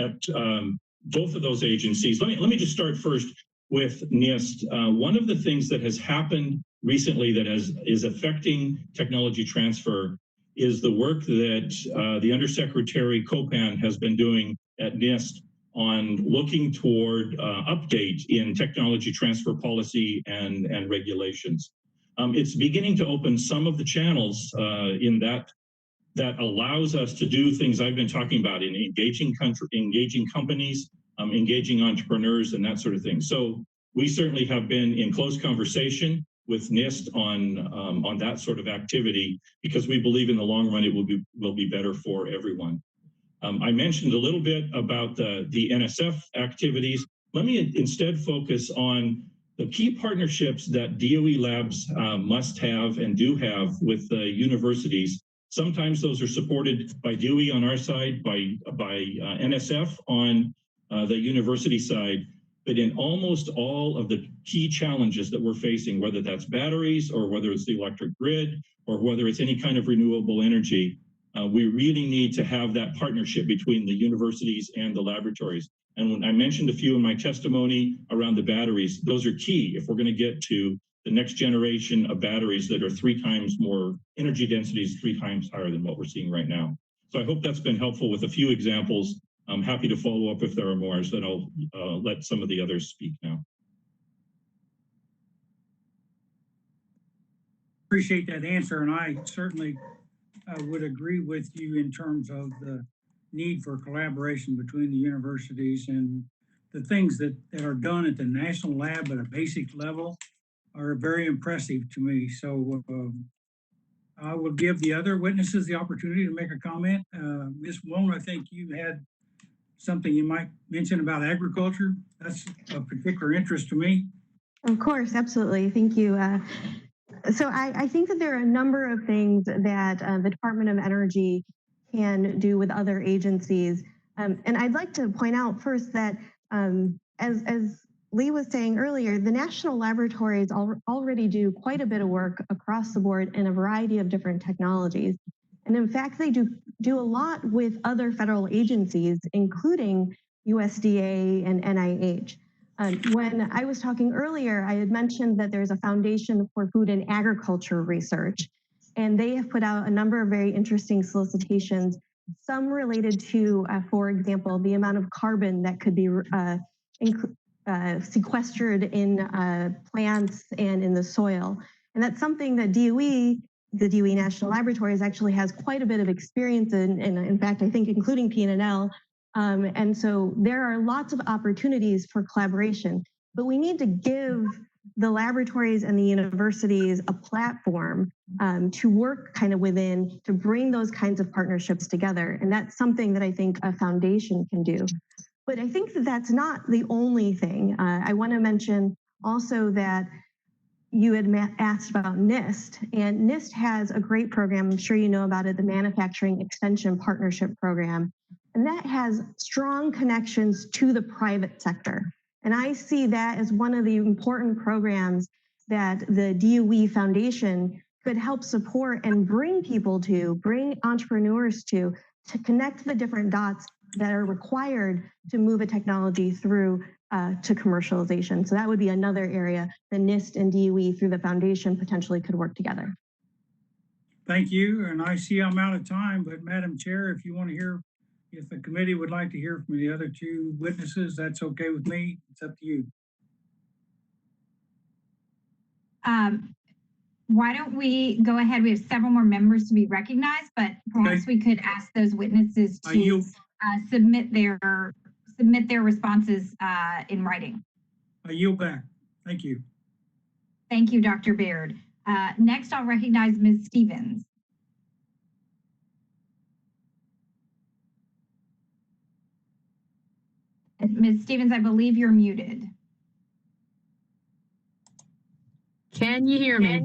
both of those agencies, let me just start first with NIST. One of the things that has happened recently that is affecting technology transfer is the work that the Undersecretary Copan has been doing at NIST on looking toward update in technology transfer policy and regulations. It's beginning to open some of the channels in that allows us to do things I've been talking about in engaging companies, engaging entrepreneurs, and that sort of thing. So we certainly have been in close conversation with NIST on that sort of activity because we believe in the long run it will be better for everyone. I mentioned a little bit about the NSF activities. Let me instead focus on the key partnerships that DOE labs must have and do have with universities. Sometimes those are supported by DOE on our side, by NSF on the university side. But in almost all of the key challenges that we're facing, whether that's batteries or whether it's the electric grid or whether it's any kind of renewable energy, we really need to have that partnership between the universities and the laboratories. And when I mentioned a few in my testimony around the batteries, those are key if we're going to get to the next generation of batteries that are 3 times more energy densities, 3 times higher than what we're seeing right now. So I hope that's been helpful with a few examples. I'm happy to follow up if there are more, so then I'll let some of the others speak now. Appreciate that answer, and I certainly would agree with you in terms of the need for collaboration between the universities, and the things that are done at the national lab at a basic level are very impressive to me. So I will give the other witnesses the opportunity to make a comment. Ms. Wong, I think you had something you might mention about agriculture. That's of particular interest to me. Of course, absolutely. Thank you. So I think that there are a number of things that the Department of Energy can do with other agencies. And I'd like to point out first that as Lee was saying earlier, the national laboratories already do quite a bit of work across the board in a variety of different technologies. And in fact, they do a lot with other federal agencies, including USDA and NIH. When I was talking earlier, I had mentioned that there's a Foundation for Food and Agriculture Research, and they have put out a number of very interesting solicitations, some related to, for example, the amount of carbon that could be sequestered in plants and in the soil. And that's something that DOE, the DOE National Laboratories, actually has quite a bit of experience in fact, I think including PNL. And so there are lots of opportunities for collaboration, but we need to give the laboratories and the universities a platform to work kind of within to bring those kinds of partnerships together. And that's something that I think a foundation can do. But I think that that's not the only thing. I want to mention also that you had asked about NIST, and NIST has a great program. I'm sure you know about it, the Manufacturing Extension Partnership Program. And that has strong connections to the private sector. And I see that as one of the important programs that the DOE Foundation could help support and bring people to, bring entrepreneurs to connect the different dots that are required to move a technology through to commercialization. So that would be another area that NIST and DOE through the foundation potentially could work together. Thank you. And I see I'm out of time, but Madam Chair, if you want to hear, if the committee would like to hear from the other two witnesses, that's okay with me. It's up to you. Why don't we go ahead? We have several more members to be recognized, but perhaps we could ask those witnesses to submit their responses in writing. I yield back. Thank you. Thank you, Dr. Baird. Next, I'll recognize Ms. Stevens. Ms. Stevens, I believe you're muted. Can you hear me?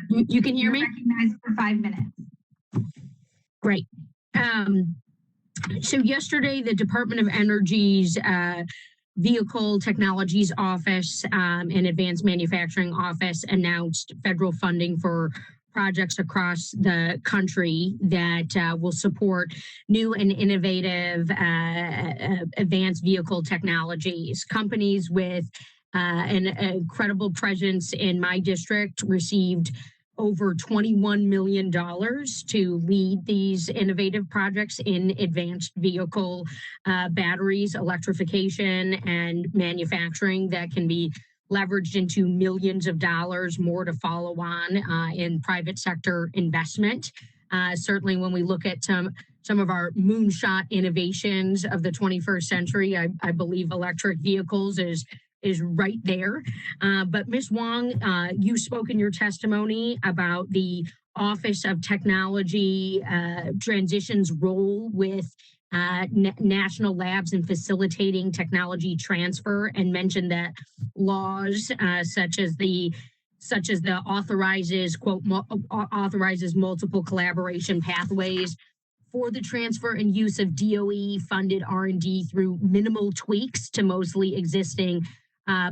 You can hear me? Recognized for 5 minutes. Great. So yesterday, the Department of Energy's Vehicle Technologies Office and Advanced Manufacturing Office announced federal funding for projects across the country that will support new and innovative advanced vehicle technologies. Companies with an incredible presence in my district received over $21 million to lead these innovative projects in advanced vehicle batteries, electrification, and manufacturing that can be leveraged into millions of dollars more to follow on in private sector investment. Certainly when we look at some of our moonshot innovations of the 21st century, I believe electric vehicles is right there. But Ms. Wong, you spoke in your testimony about the Office of Technology Transition's role with national labs and facilitating technology transfer, and mentioned that laws such as the authorizes multiple collaboration pathways for the transfer and use of DOE funded R&D through minimal tweaks to mostly existing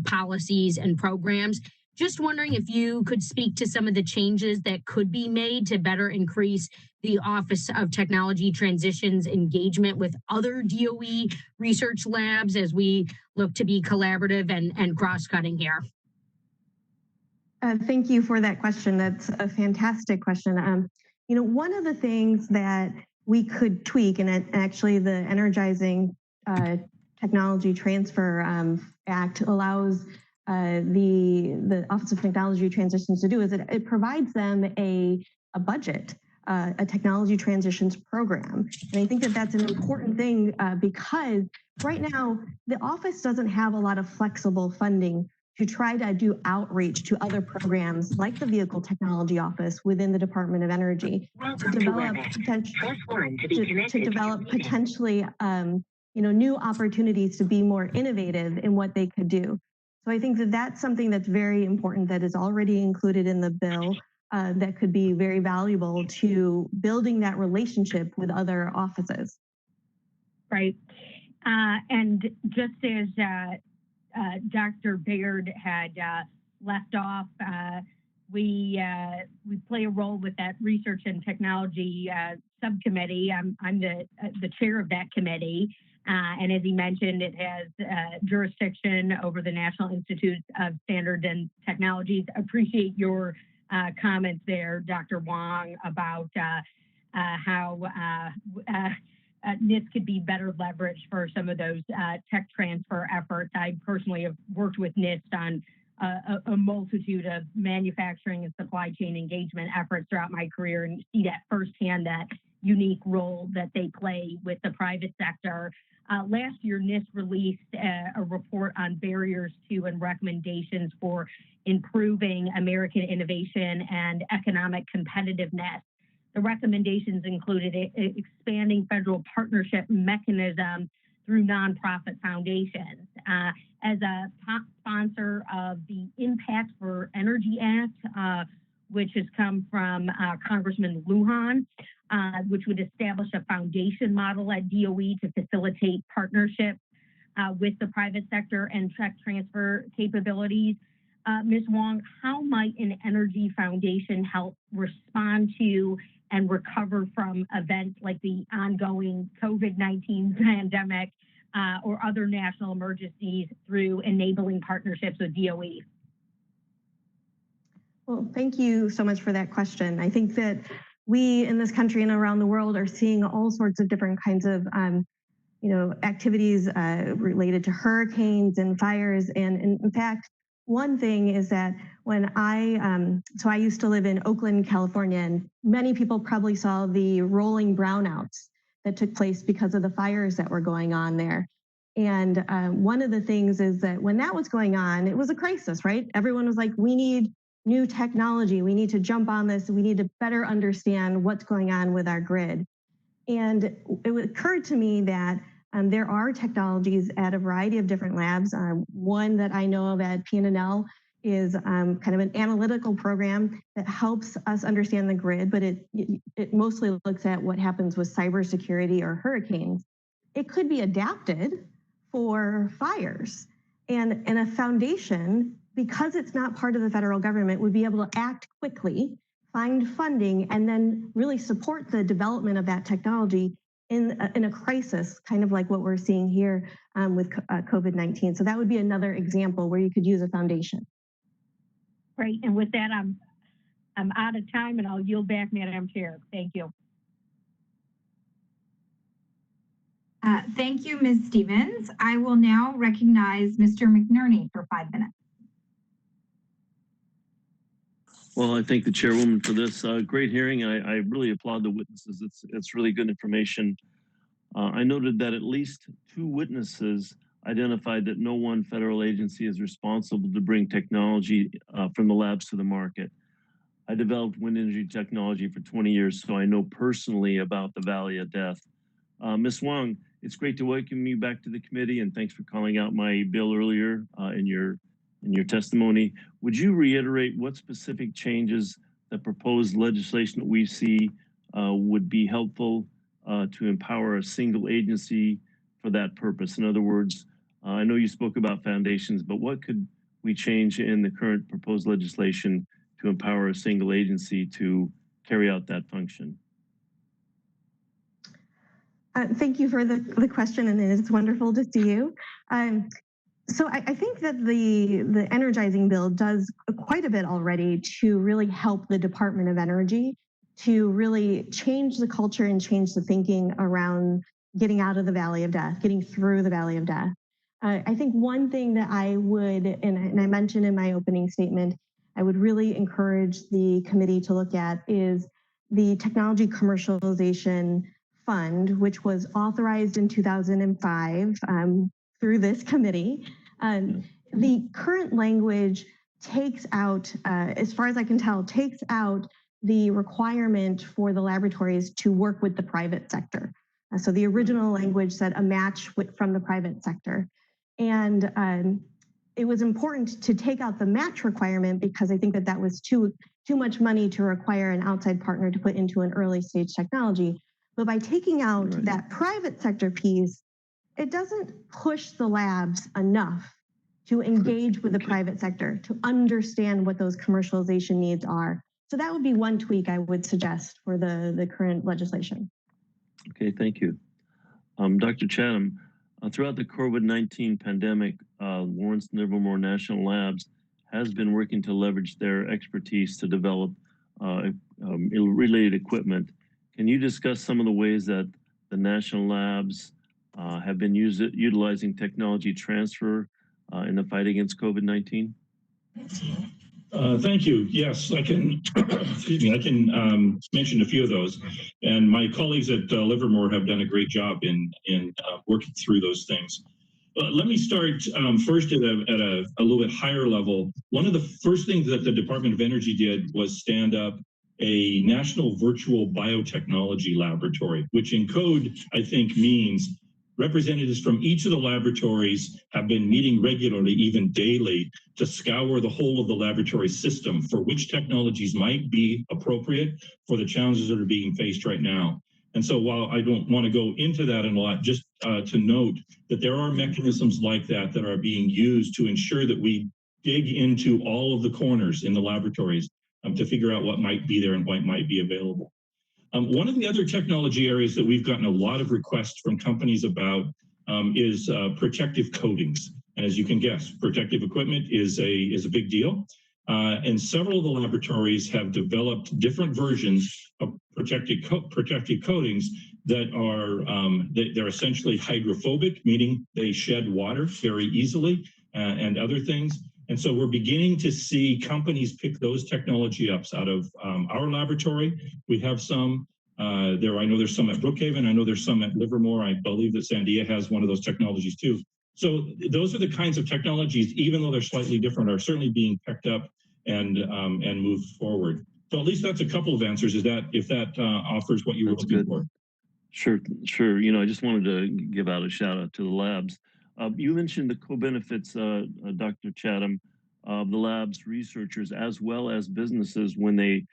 policies and programs. Just wondering if you could speak to some of the changes that could be made to better increase the Office of Technology Transition's engagement with other DOE research labs as we look to be collaborative and cross-cutting here. Thank you for that question. That's a fantastic question. You know, one of the things that we could tweak, and actually the Energizing Technology Transfer Act allows the Office of Technology Transitions to do, is it provides them a budget, a technology transitions program. And I think that that's an important thing because right now the office doesn't have a lot of flexible funding to try to do outreach to other programs like the Vehicle Technology Office within the Department of Energy to develop potentially new opportunities to be more innovative in what they could do. So I think that that's something that's very important that is already included in the bill that could be very valuable to building that relationship with other offices. Right. And just as Dr. Baird had left off, we play a role with that Research and Technology Subcommittee. I'm the chair of that committee. And as he mentioned, it has jurisdiction over the National Institute of Standards and Technologies. Appreciate your comments there, Dr. Wong, about how NIST could be better leveraged for some of those tech transfer efforts. I personally have worked with NIST on a multitude of manufacturing and supply chain engagement efforts throughout my career, and see that firsthand, that unique role that they play with the private sector. Last year, NIST released a report on barriers to and recommendations for improving American innovation and economic competitiveness. The recommendations included expanding federal partnership mechanisms through nonprofit foundations. As a top sponsor of the Impact for Energy Act, which has come from Congressman Lujan, which would establish a foundation model at DOE to facilitate partnerships with the private sector and tech transfer capabilities. Ms. Wong, how might an energy foundation help respond to and recover from events like the ongoing COVID-19 pandemic or other national emergencies through enabling partnerships with DOE? Well, thank you so much for that question. I think that we in this country and around the world are seeing all sorts of different kinds of activities related to hurricanes and fires. And in fact, one thing is that when I used to live in Oakland, California, and many people probably saw the rolling brownouts that took place because of the fires that were going on there. And one of the things is that when that was going on, it was a crisis, right? Everyone was like, we need new technology. We need to jump on this. We need to better understand what's going on with our grid. And it occurred to me that there are technologies at a variety of different labs. One that I know of at PNNL is kind of an analytical program that helps us understand the grid, but it mostly looks at what happens with cybersecurity or hurricanes. It could be adapted for fires. And a foundation, because it's not part of the federal government, would be able to act quickly, find funding, and then really support the development of that technology in a crisis, kind of like what we're seeing here with COVID-19. So that would be another example where you could use a foundation. Great, and with that, I'm out of time, and I'll yield back, Madam Chair. Thank you. Thank you, Ms. Stevens. I will now recognize Mr. McNerney for 5 minutes. Well, I thank the chairwoman for this great hearing. I really applaud the witnesses. It's really good information. I noted that at least 2 witnesses identified that no one federal agency is responsible to bring technology from the labs to the market. I developed wind energy technology for 20 years, so I know personally about the Valley of Death. Ms. Wong, it's great to welcome you back to the committee, and thanks for calling out my bill earlier in your testimony. Would you reiterate what specific changes the proposed legislation that we see would be helpful to empower a single agency for that purpose? In other words, I know you spoke about foundations, but what could we change in the current proposed legislation to empower a single agency to carry out that function? Thank you for the question, and it's wonderful to see you. So I think that the energizing bill does quite a bit already to really help the Department of Energy to really change the culture and change the thinking around getting out of the Valley of Death, getting through the Valley of Death. I think one thing that I would, and I mentioned in my opening statement, I would really encourage the committee to look at is the Technology Commercialization Fund, which was authorized in 2005 through this committee. The current language takes out, as far as I can tell, takes out the requirement for the laboratories to work with the private sector. So the original language said a match from the private sector. And it was important to take out the match requirement because I think that that was too much money to require an outside partner to put into an early stage technology. But by taking out that private sector piece, it doesn't push the labs enough to engage with the private sector, to understand what those commercialization needs are. So that would be one tweak I would suggest for the current legislation. Okay, thank you. Dr. Chatham, Throughout the COVID-19 pandemic, Lawrence Livermore National Labs has been working to leverage their expertise to develop related equipment. Can you discuss some of the ways that the national labs have been utilizing technology transfer in the fight against COVID-19? Thank you. Yes, I can. Excuse me. I can mention a few of those, and my colleagues at Livermore have done a great job in working through those things. Let me start first at a little bit higher level. One of the first things that the Department of Energy did was stand up a national virtual biotechnology laboratory, which in code, I think, means representatives from each of the laboratories have been meeting regularly, even daily, to scour the whole of the laboratory system for which technologies might be appropriate for the challenges that are being faced right now. And so while I don't want to go into that in a lot, just to note that there are mechanisms like that that are being used to ensure that we dig into all of the corners in the laboratories to figure out what might be there and what might be available. One of the other technology areas that we've gotten a lot of requests from companies about is protective coatings. And as you can guess, protective equipment is a big deal. And several of the laboratories have developed different versions of protective coatings that are they're essentially hydrophobic, meaning they shed water very easily, and other things. And so we're beginning to see companies pick those technology ups out of our laboratory. We have some there. I know there's some at Brookhaven. I know there's some at Livermore. I believe that Sandia has one of those technologies too. So those are the kinds of technologies, even though they're slightly different, are certainly being picked up and moved forward. So at least that's a couple of answers. Is that if that offers what you were looking for? Sure, sure. You know, I just wanted to give out a shout out to the labs. You mentioned the co-benefits, Dr. Chatham, of the lab's researchers as well as businesses when they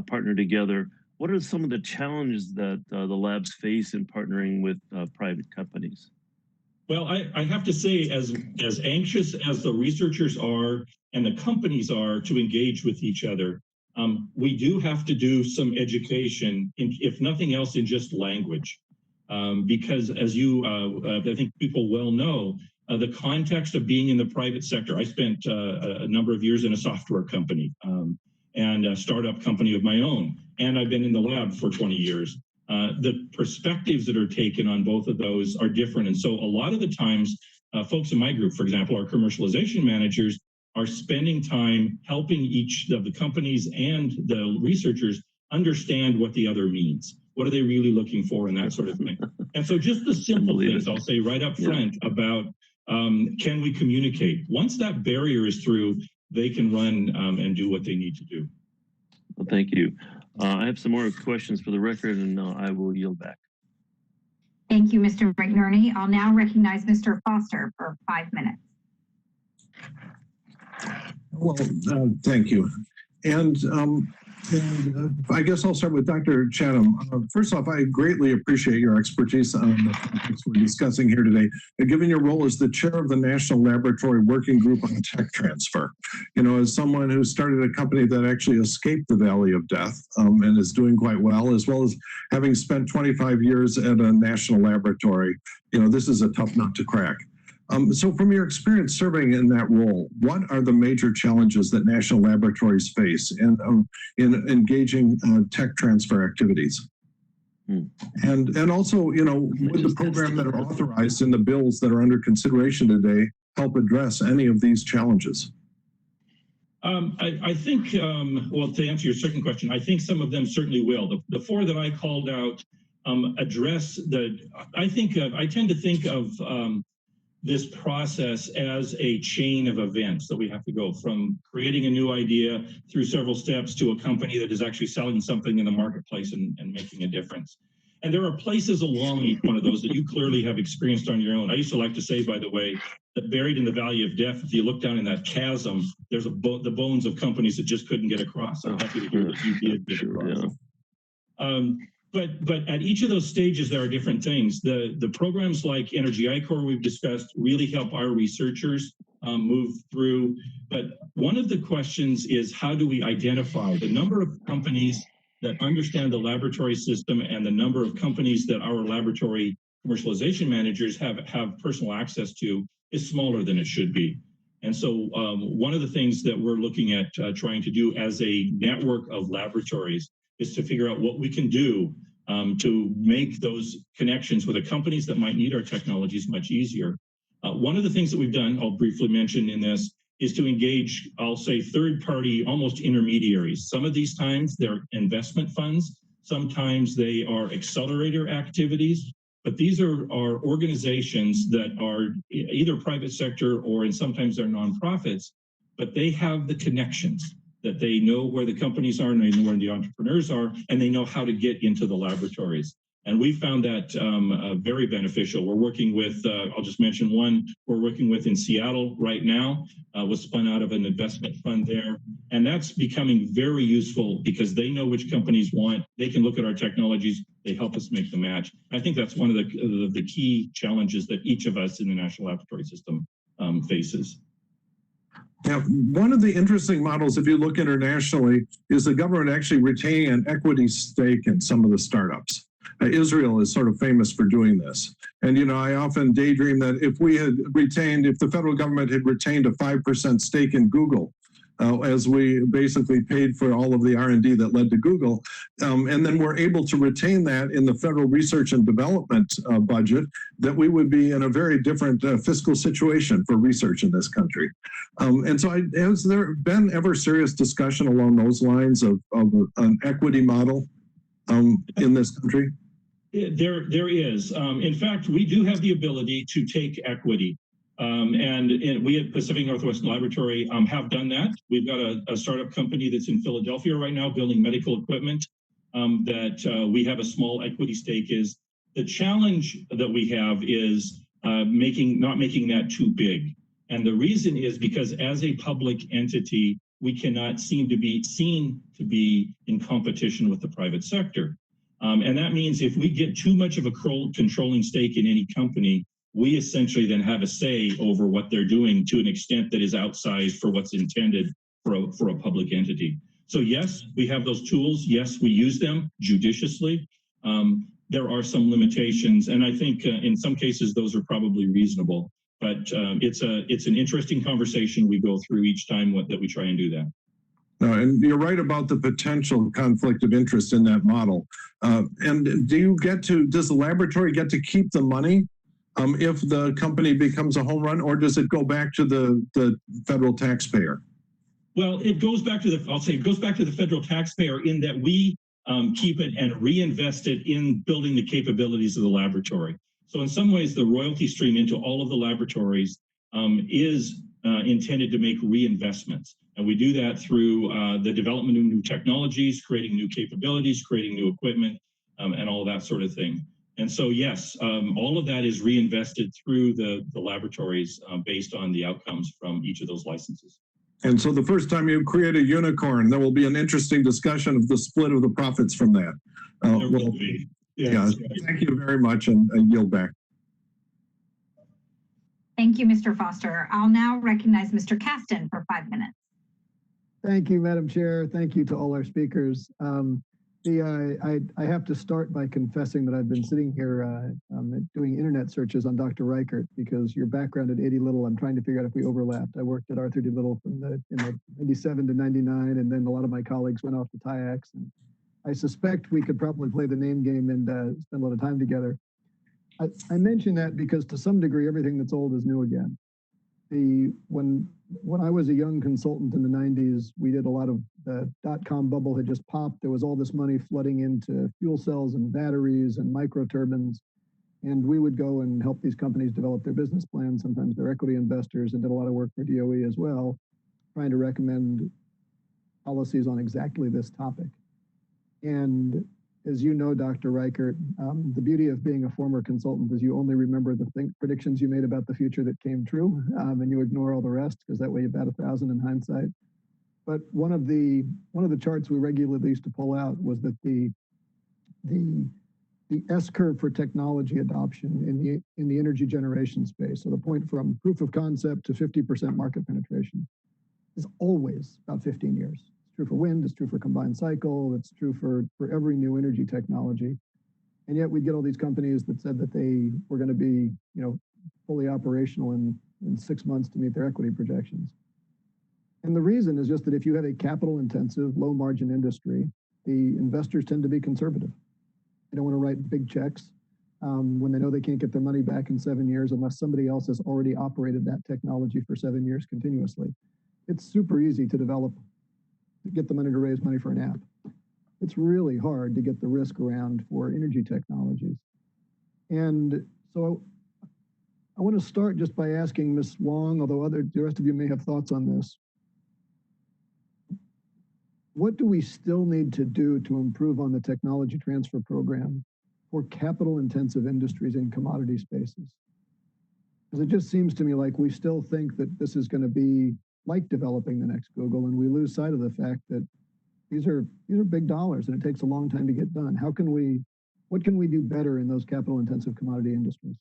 partner together. What are some of the challenges that the labs face in partnering with private companies? Well, I have to say, as anxious as the researchers are and the companies are to engage with each other, we do have to do some education, if nothing else, in just language. Because as you, I think people well know, the context of being in the private sector. I spent a number of years in a software company and a startup company of my own, and I've been in the lab for 20 years. The perspectives that are taken on both of those are different. And so a lot of the times, folks in my group, for example, our commercialization managers, are spending time helping each of the companies and the researchers understand what the other means. What are they really looking for and that sort of thing. And so just the simple things, I'll say right up front about can we communicate? Once that barrier is through, they can run and do what they need to do. Well, thank you. I have some more questions for the record, and I will yield back. Thank you, Mr. McNerney. I'll now recognize Mr. Foster for 5 minutes. Well, thank you. And I guess I'll start with Dr. Chatham. First off, I greatly appreciate your expertise on the topics we're discussing here today. Given your role as the chair of the National Laboratory Working Group on Tech Transfer, you know, as someone who started a company that actually escaped the Valley of Death and is doing quite well, as well as having spent 25 years at a national laboratory, you know, this is a tough nut to crack. So from your experience serving in that role, what are the major challenges that national laboratories face in engaging tech transfer activities? And also, you know, would the program that are authorized in the bills that are under consideration today help address any of these challenges? I think, well, to answer your second question, I think some of them certainly will. The four that I called out address the, I tend to think of this process as a chain of events that we have to go from creating a new idea through several steps to a company that is actually selling something in the marketplace and making a difference. And there are places along each one of those that you clearly have experienced on your own. I used to like to say, by the way, that buried in the Valley of Death, if you look down in that chasm, there's the bones of companies that just couldn't get across. I'm happy to hear that you did get across. But at each of those stages, there are different things. The programs like Energy I-Core we've discussed really help our researchers move through. But one of the questions is, how do we identify the number of companies that understand the laboratory system and the number of companies that our laboratory commercialization managers have personal access to is smaller than it should be. And so one of the things that we're looking at trying to do as a network of laboratories is to figure out what we can do to make those connections with the companies that might need our technologies much easier. One of the things that we've done, I'll briefly mention in this, is to engage, I'll say, third-party, almost intermediaries. Some of these times they're investment funds, sometimes they are accelerator activities, but these are organizations that are either private sector or and sometimes they're nonprofits, but they have the connections that they know where the companies are and they know where the entrepreneurs are, and they know how to get into the laboratories. And we found that very beneficial. We're working with, I'll just mention one, we're working with in Seattle right now, was spun out of an investment fund there. And that's becoming very useful because they know which companies want, they can look at our technologies, they help us make the match. I think that's one of the key challenges that each of us in the National Laboratory System faces. Yeah, one of the interesting models, if you look internationally, is the government actually retaining an equity stake in some of the startups. Israel is sort of famous for doing this. And, you know, I often daydream that if the federal government had retained a 5% stake in Google, as we basically paid for all of the R&D that led to Google, and then we're able to retain that in the federal research and development budget, that we would be in a very different fiscal situation for research in this country. And so has there been ever serious discussion along those lines of an equity model in this country? There is. In fact, we do have the ability to take equity. And we at Pacific Northwest Laboratory have done that. We've got a startup company that's in Philadelphia right now building medical equipment that we have a small equity stake is. The challenge that we have is not making that too big. And the reason is because as a public entity, we cannot seem to be seen to be in competition with the private sector. And that means if we get too much of a controlling stake in any company, we essentially then have a say over what they're doing to an extent that is outsized for what's intended for a public entity. So yes, we have those tools. Yes, we use them judiciously. There are some limitations, and I think in some cases those are probably reasonable. But it's an interesting conversation we go through each time that we try and do that. And you're right about the potential conflict of interest in that model. And does the laboratory get to keep the money if the company becomes a home run, or does it go back to the federal taxpayer? Well, it goes back to the federal taxpayer in that we keep it and reinvest it in building the capabilities of the laboratory. So in some ways, the royalty stream into all of the laboratories is intended to make reinvestments. And we do that through the development of new technologies, creating new capabilities, creating new equipment, and all of that sort of thing. And so, yes, all of that is reinvested through the laboratories based on the outcomes from each of those licenses. And so the first time you create a unicorn, there will be an interesting discussion of the split of the profits from that. There will be. Yes. Yeah, thank you very much, and yield back. Thank you, Mr. Foster. I'll now recognize Mr. Caston for 5 minutes. Thank you, Madam Chair. Thank you to all our speakers. I have to start by confessing that I've been sitting here doing internet searches on Dr. Reichert because your background at 80 Little, I'm trying to figure out if we overlapped. I worked at Arthur D. Little from the 97 to 99, and then a lot of my colleagues went off to TIAX. And I suspect we could probably play the name game and spend a lot of time together. I mention that because to some degree, everything that's old is new again. When I was a young consultant in the 90s, we did a lot of the dot-com bubble had just popped. There was all this money flooding into fuel cells and batteries and microturbines. And we would go and help these companies develop their business plans. Sometimes they're equity investors, and did a lot of work for DOE as well, trying to recommend policies on exactly this topic. And as you know, Dr. Reichert, the beauty of being a former consultant is you only remember the predictions you made about the future that came true, and you ignore all the rest because that way you bat 1,000 in hindsight. But one of the charts we regularly used to pull out was that the S-curve for technology adoption in the energy generation space, so the point from proof of concept to 50% market penetration, is always about 15 years. It's true for wind, it's true for combined cycle, it's true for every new energy technology. And yet we'd get all these companies that said that they were going to be, fully operational in 6 months to meet their equity projections. And the reason is just that if you have a capital intensive, low margin industry, the investors tend to be conservative. They don't want to write big checks when they know they can't get their money back in 7 years unless somebody else has already operated that technology for 7 years continuously. It's super easy to get the money to raise money for an app. It's really hard to get the risk around for energy technologies. And so I want to start just by asking Ms. Wong, although the rest of you may have thoughts on this. What do we still need to do to improve on the technology transfer program for capital intensive industries in commodity spaces? Because it just seems to me like we still think that this is going to be like developing the next Google, and we lose sight of the fact that these are big dollars and it takes a long time to get done. What can we do better in those capital intensive commodity industries?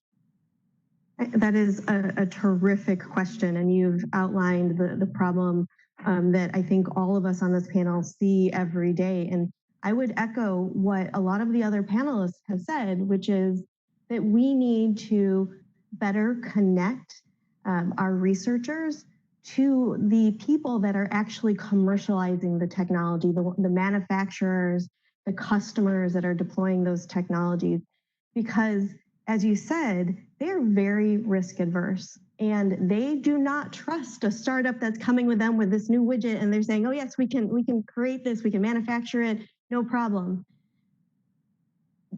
That is a terrific question, and you've outlined the problem that I think all of us on this panel see every day. And I would echo what a lot of the other panelists have said, which is that we need to better connect our researchers to the people that are actually commercializing the technology, the manufacturers, the customers that are deploying those technologies. Because as you said, they're very risk adverse and they do not trust a startup that's coming with them with this new widget and they're saying, oh yes, we can create this, we can manufacture it, no problem.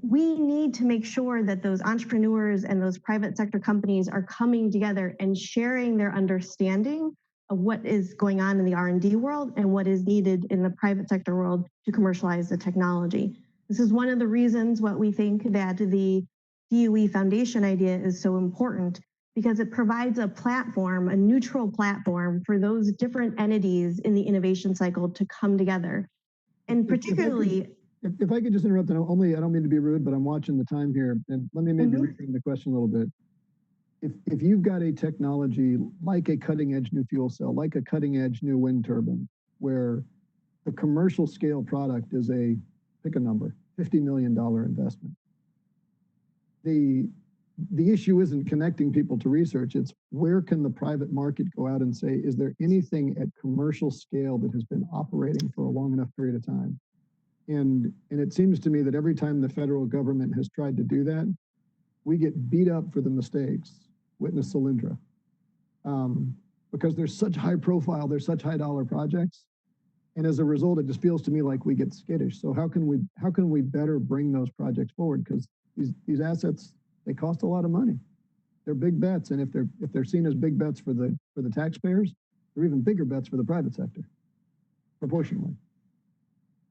We need to make sure that those entrepreneurs and those private sector companies are coming together and sharing their understanding of what is going on in the R&D world and what is needed in the private sector world to commercialize the technology. This is one of the reasons what we think that the DOE Foundation idea is so important, because it provides a platform, a neutral platform for those different entities in the innovation cycle to come together. And particularly, if I could just interrupt, and I don't mean to be rude, but I'm watching the time here, and let me maybe reframe the question a little bit. If you've got a technology like a cutting edge new fuel cell, like a cutting edge new wind turbine, where the commercial scale product is pick a number, $50 million investment. The issue isn't connecting people to research, it's where can the private market go out and say, is there anything at commercial scale that has been operating for a long enough period of time? And it seems to me that every time the federal government has tried to do that, we get beat up for the mistakes. Witness Solyndra. Because there's such high profile, there's such high dollar projects. And as a result, it just feels to me like we get skittish. So how can we better bring those projects forward? Because these assets, they cost a lot of money. They're big bets, and if they're seen as big bets for the taxpayers, they're even bigger bets for the private sector, proportionally.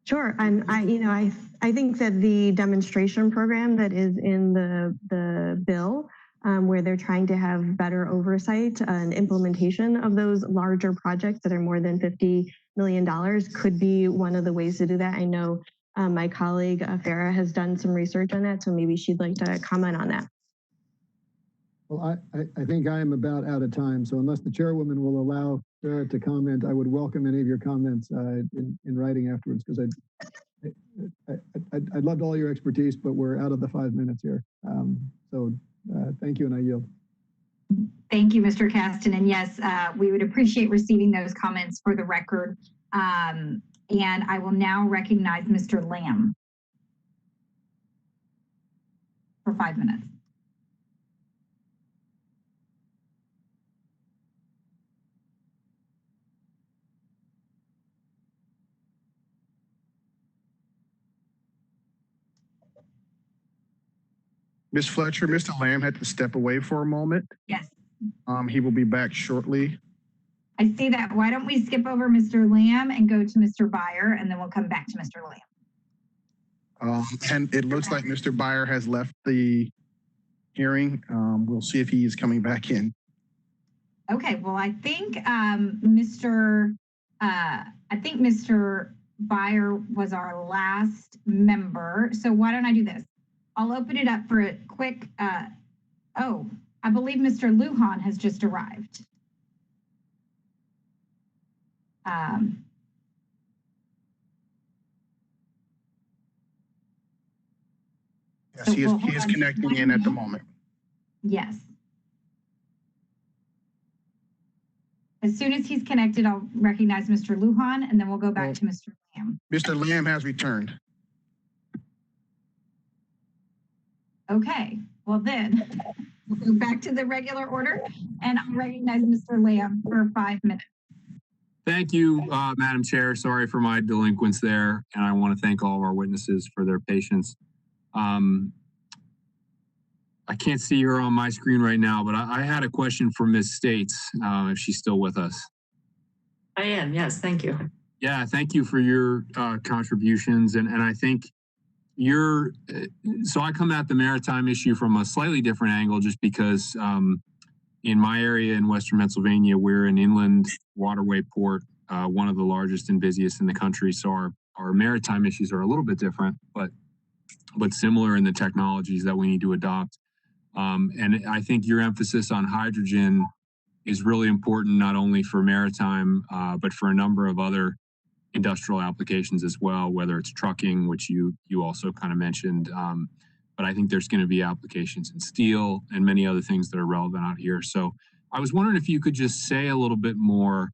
Sure, and I think that the demonstration program that is in the bill, where they're trying to have better oversight and implementation of those larger projects that are more than $50 million, could be one of the ways to do that. I know my colleague Farah has done some research on that, so maybe she'd like to comment on that. Well, I think I am about out of time, so unless the chairwoman will allow Farah to comment, I would welcome any of your comments in writing afterwards, because I'd loved all your expertise, but we're out of the 5 minutes here. Thank you, and I yield. Thank you, Mr. Kasten. And yes, we would appreciate receiving those comments for the record. And I will now recognize Mr. Lamb for 5 minutes. Ms. Fletcher, Mr. Lamb had to step away for a moment. Yes. He will be back shortly. I see that. Why don't we skip over Mr. Lamb and go to Mr. Byer, and then we'll come back to Mr. Lamb. And it looks like Mr. Byer has left the hearing. We'll see if he is coming back in. Okay, well, I think Mr. Byer was our last member. So why don't I do this? I'll open it up for a quick, I believe Mr. Lujan has just arrived. Yes, So he we'll hold is on to connecting one in at the minute. moment. Yes. As soon as he's connected, I'll recognize Mr. Lujan, and then we'll go back to Mr. Lamb. Mr. Lamb has returned. Okay, well then, we'll go back to the regular order, and I'll recognize Mr. Lamb for 5 minutes. Thank you, Madam Chair. Sorry for my delinquence there, and I want to thank all of our witnesses for their patience. I can't see her on my screen right now, but I had a question for Ms. States, if she's still with us. I am, yes, thank you. Yeah, thank you for your contributions, and I think so I come at the maritime issue from a slightly different angle, just because in my area in Western Pennsylvania, we're an inland waterway port, one of the largest and busiest in the country. So our maritime issues are a little bit different, but similar in the technologies that we need to adopt. And I think your emphasis on hydrogen is really important, not only for maritime, but for a number of other industrial applications as well, whether it's trucking, which you also kind of mentioned. But I think there's going to be applications in steel and many other things that are relevant out here. So I was wondering if you could just say a little bit more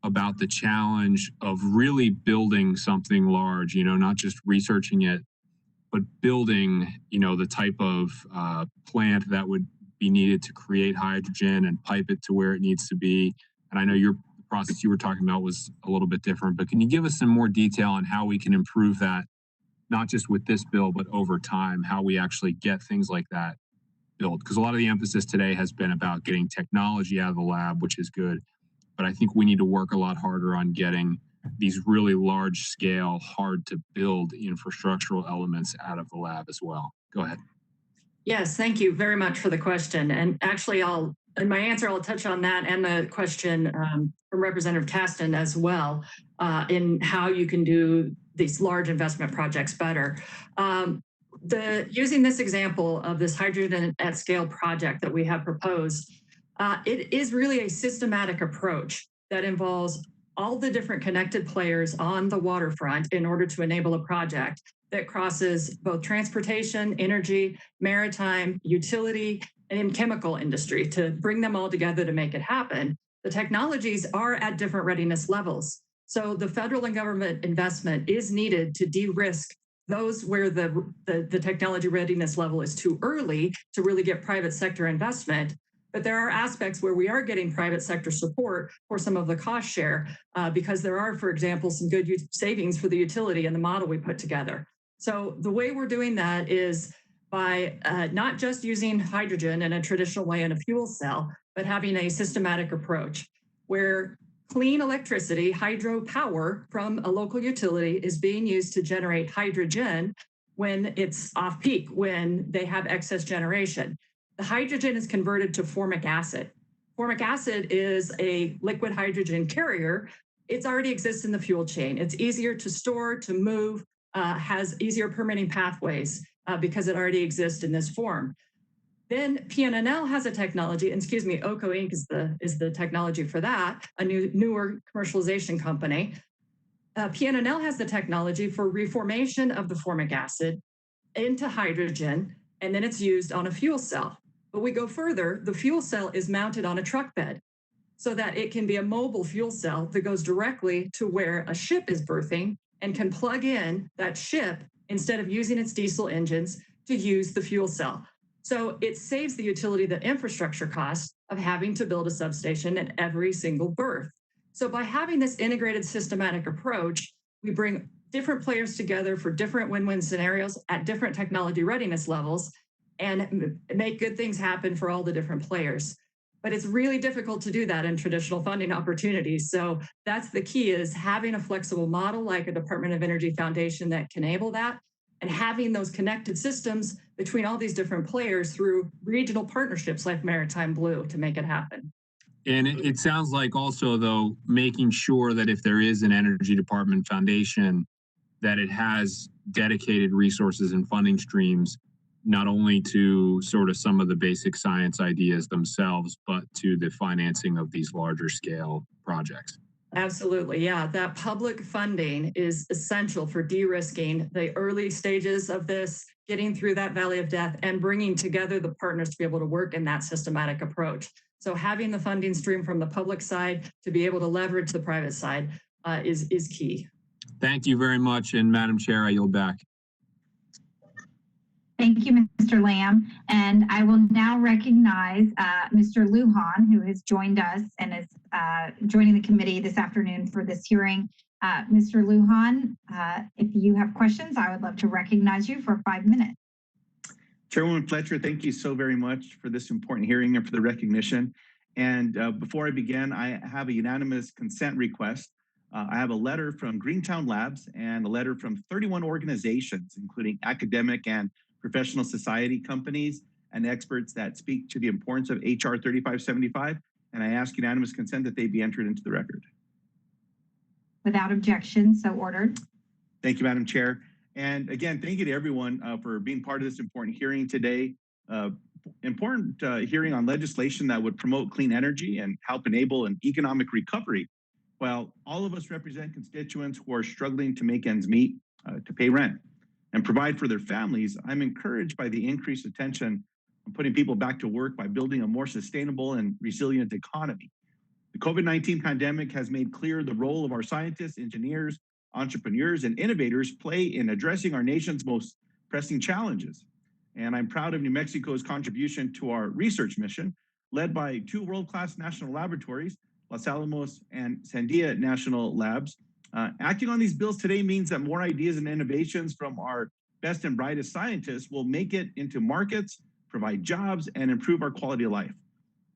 about the challenge of really building something large, not just researching it, but building, the type of plant that would be needed to create hydrogen and pipe it to where it needs to be. And I know your process you were talking about was a little bit different, but can you give us some more detail on how we can improve that, not just with this bill, but over time, how we actually get things like that built? Because a lot of the emphasis today has been about getting technology out of the lab, which is good, but I think we need to work a lot harder on getting these really large scale, hard to build infrastructural elements out of the lab as well. Go ahead. Yes, thank you very much for the question. And actually, in my answer, I'll touch on that and the question from Representative Caston as well, in how you can do these large investment projects better. Using this example of this hydrogen at scale project that we have proposed, it is really a systematic approach that involves all the different connected players on the waterfront in order to enable a project that crosses both transportation, energy, maritime, utility, and chemical industry to bring them all together to make it happen. The technologies are at different readiness levels. So the federal and government investment is needed to de-risk those where the technology readiness level is too early to really get private sector investment. But there are aspects where we are getting private sector support for some of the cost share because there are, for example, some good savings for the utility in the model we put together. So the way we're doing that is by not just using hydrogen in a traditional way in a fuel cell, but having a systematic approach where clean electricity, hydropower from a local utility is being used to generate hydrogen when it's off peak, when they have excess generation. The hydrogen is converted to formic acid. Formic acid is a liquid hydrogen carrier. It already exists in the fuel chain. It's easier to store, to move, has easier permitting pathways because it already exists in this form. Then PNNL has a technology, and excuse me, OCO Inc. is the technology for that, a newer commercialization company. PNNL has the technology for reformation of the formic acid into hydrogen, and then it's used on a fuel cell. But we go further, the fuel cell is mounted on a truck bed so that it can be a mobile fuel cell that goes directly to where a ship is berthing and can plug in that ship instead of using its diesel engines to use the fuel cell. So it saves the utility the infrastructure cost of having to build a substation at every single berth. So by having this integrated systematic approach, we bring different players together for different win-win scenarios at different technology readiness levels and make good things happen for all the different players. But it's really difficult to do that in traditional funding opportunities. So that's the key, is having a flexible model like a Department of Energy Foundation that can enable that, and having those connected systems between all these different players through regional partnerships like Maritime Blue to make it happen. And it sounds like also, though, making sure that if there is an Energy Department Foundation, that it has dedicated resources and funding streams, not only to sort of some of the basic science ideas themselves, but to the financing of these larger scale projects. Absolutely, yeah. That public funding is essential for de-risking the early stages of this, getting through that valley of death, and bringing together the partners to be able to work in that systematic approach. So having the funding stream from the public side to be able to leverage the private side is key. Thank you very much. And Madam Chair, I yield back. Thank you, Mr. Lamb. And I will now recognize Mr. Lujan, who has joined us and is joining the committee this afternoon for this hearing. Mr. Lujan, if you have questions, I would love to recognize you for 5 minutes. Chairwoman Fletcher, thank you so very much for this important hearing and for the recognition. And before I begin, I have a unanimous consent request. I have a letter from Greentown Labs and a letter from 31 organizations, including academic and professional society companies and experts that speak to the importance of HR 3575. And I ask unanimous consent that they be entered into the record. Without objection, so ordered. Thank you, Madam Chair. And again, thank you to everyone for being part of this important hearing today. Important hearing on legislation that would promote clean energy and help enable an economic recovery, while all of us represent constituents who are struggling to make ends meet, to pay rent, and provide for their families. I'm encouraged by the increased attention on putting people back to work by building a more sustainable and resilient economy. The COVID-19 pandemic has made clear the role of our scientists, engineers, entrepreneurs, and innovators play in addressing our nation's most pressing challenges. And I'm proud of New Mexico's contribution to our research mission, led by 2 world-class national laboratories, Los Alamos and Sandia National Labs. Acting on these bills today means that more ideas and innovations from our best and brightest scientists will make it into markets, provide jobs, and improve our quality of life.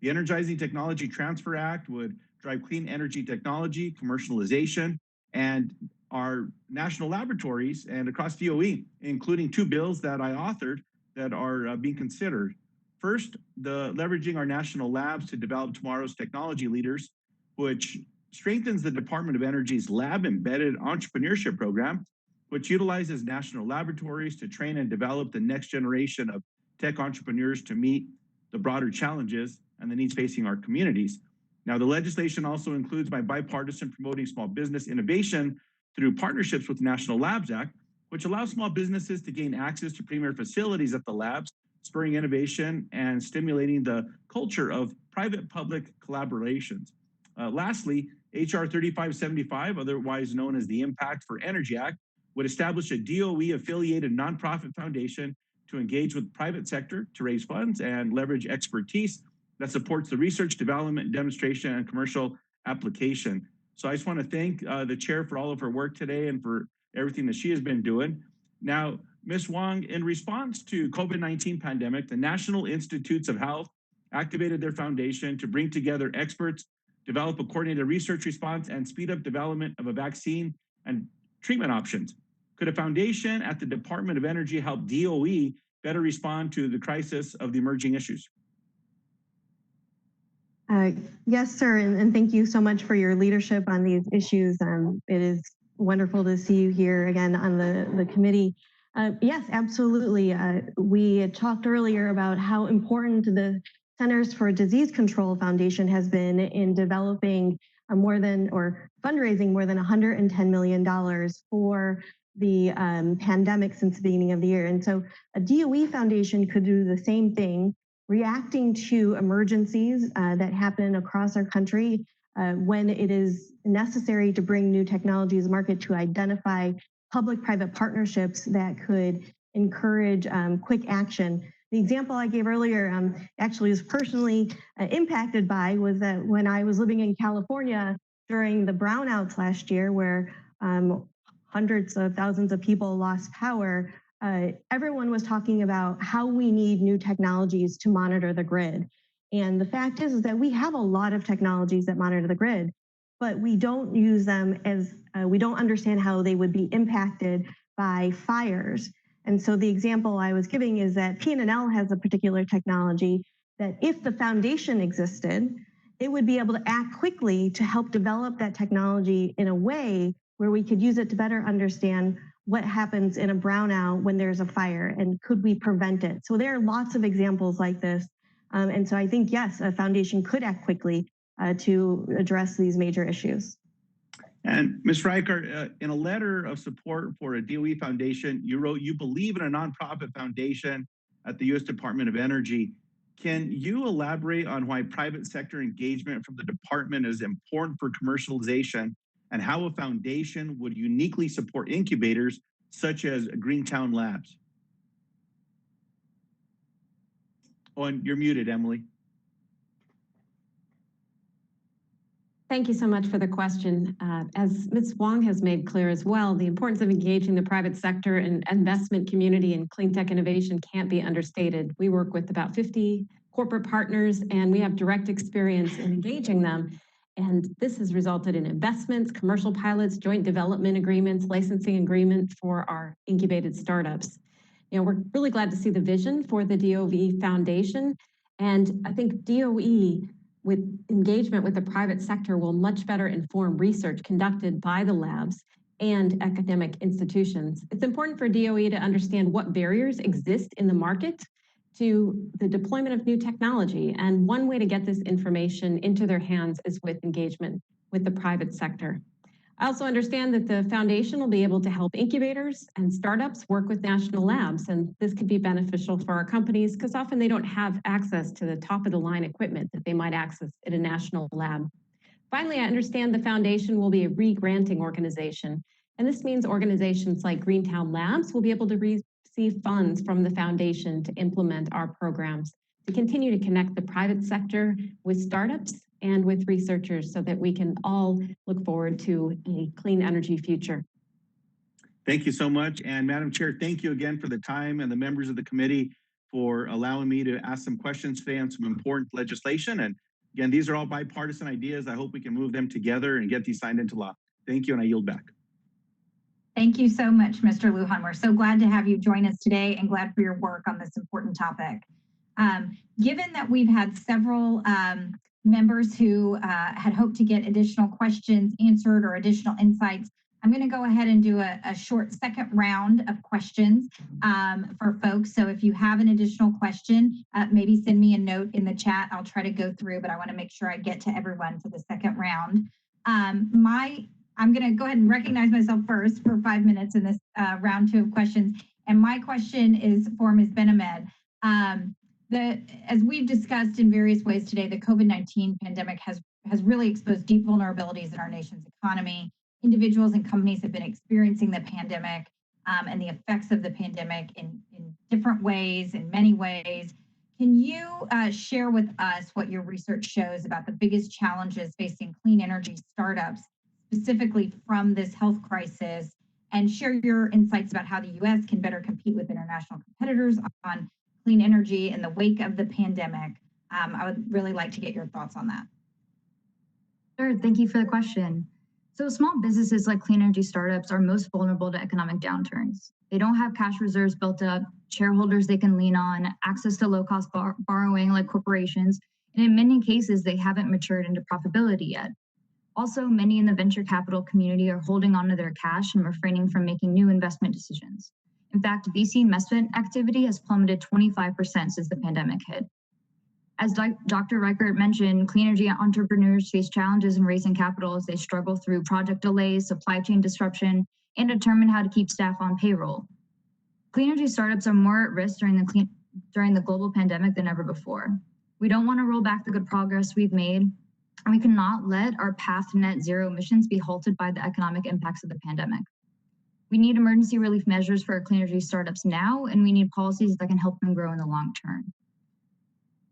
The Energizing Technology Transfer Act would drive clean energy technology, commercialization, and our national laboratories and across DOE, including 2 bills that I authored that are being considered. First, the leveraging our national labs to develop tomorrow's technology leaders, which strengthens the Department of Energy's lab-embedded entrepreneurship program, which utilizes national laboratories to train and develop the next generation of tech entrepreneurs to meet the broader challenges and the needs facing our communities. Now, the legislation also includes my bipartisan promoting small business innovation through partnerships with the National Labs Act, which allows small businesses to gain access to premier facilities at the labs, spurring innovation and stimulating the culture of private-public collaborations. Lastly, HR 3575, otherwise known as the Impact for Energy Act, would establish a DOE-affiliated nonprofit foundation to engage with the private sector to raise funds and leverage expertise that supports the research, development, demonstration, and commercial application. So I just want to thank the chair for all of her work today and for everything that she has been doing. Now, Ms. Wong, in response to COVID-19 pandemic, the National Institutes of Health activated their foundation to bring together experts, develop a coordinated research response, and speed up development of a vaccine and treatment options. Could a foundation at the Department of Energy help DOE better respond to the crisis of the emerging issues? Yes, sir, and thank you so much for your leadership on these issues. It is wonderful to see you here again on the committee. Yes, absolutely. We had talked earlier about how important the Centers for Disease Control Foundation has been in developing fundraising more than $110 million for the pandemic since the beginning of the year. And so a DOE foundation could do the same thing, reacting to emergencies that happen across our country when it is necessary to bring new technologies to market, to identify public-private partnerships that could encourage quick action. The example I gave earlier actually was personally impacted by was that when I was living in California during the brownouts last year, where hundreds of thousands of people lost power, everyone was talking about how we need new technologies to monitor the grid. And the fact is that we have a lot of technologies that monitor the grid, but we don't use them as, we don't understand how they would be impacted by fires. And so the example I was giving is that PNNL has a particular technology that if the foundation existed, it would be able to act quickly to help develop that technology in a way where we could use it to better understand what happens in a brownout when there's a fire and could we prevent it. So there are lots of examples like this. And so I think, yes, a foundation could act quickly to address these major issues. And Ms. Reichert, in a letter of support for a DOE foundation, you wrote, you believe in a nonprofit foundation at the U.S. Department of Energy. Can you elaborate on why private sector engagement from the department is important for commercialization and how a foundation would uniquely support incubators such as Greentown Labs? Oh, and you're muted, Emily. Thank you so much for the question. As Ms. Wong has made clear as well, the importance of engaging the private sector and investment community in clean tech innovation can't be understated. We work with about 50 corporate partners and we have direct experience in engaging them. And this has resulted in investments, commercial pilots, joint development agreements, licensing agreements for our incubated startups. You know, we're really glad to see the vision for the DOE Foundation. And I think DOE with engagement with the private sector will much better inform research conducted by the labs and academic institutions. It's important for DOE to understand what barriers exist in the market to the deployment of new technology. And one way to get this information into their hands is with engagement with the private sector. I also understand that the foundation will be able to help incubators and startups work with national labs, and this could be beneficial for our companies because often they don't have access to the top of the line equipment that they might access at a national lab. Finally, I understand the foundation will be a re-granting organization, and this means organizations like Greentown Labs will be able to receive funds from the foundation to implement our programs, to continue to connect the private sector with startups and with researchers so that we can all look forward to a clean energy future. Thank you so much. And Madam Chair, thank you again for the time and the members of the committee for allowing me to ask some questions today on some important legislation. And again, these are all bipartisan ideas. I hope we can move them together and get these signed into law. Thank you, and I yield back. Thank you so much, Mr. Lujan. We're so glad to have you join us today and glad for your work on this important topic. Given that we've had several members who had hoped to get additional questions answered or additional insights, I'm going to go ahead and do a short second round of questions for folks. So if you have an additional question, maybe send me a note in the chat. I'll try to go through, but I want to make sure I get to everyone for the second round. I'm going to go ahead and recognize myself first for 5 minutes in this round 2 of questions. And my question is for Ms. Benamed. As we've discussed in various ways today, the COVID-19 pandemic has really exposed deep vulnerabilities in our nation's economy. Individuals and companies have been experiencing the pandemic and the effects of the pandemic in different ways, in many ways. Can you share with us what your research shows about the biggest challenges facing clean energy startups, specifically from this health crisis, and share your insights about how the U.S. can better compete with international competitors on clean energy in the wake of the pandemic? I would really like to get your thoughts on that. Sure, thank you for the question. So small businesses like clean energy startups are most vulnerable to economic downturns. They don't have cash reserves built up, shareholders they can lean on, access to low-cost borrowing like corporations, and in many cases, they haven't matured into profitability yet. Also, many in the venture capital community are holding onto their cash and refraining from making new investment decisions. In fact, VC investment activity has plummeted 25% since the pandemic hit. As Dr. Reichert mentioned, clean energy entrepreneurs face challenges in raising capital as they struggle through project delays, supply chain disruption, and determine how to keep staff on payroll. Clean energy startups are more at risk during the global pandemic than ever before. We don't want to roll back the good progress we've made, and we cannot let our path to net zero emissions be halted by the economic impacts of the pandemic. We need emergency relief measures for our clean energy startups now, and we need policies that can help them grow in the long term.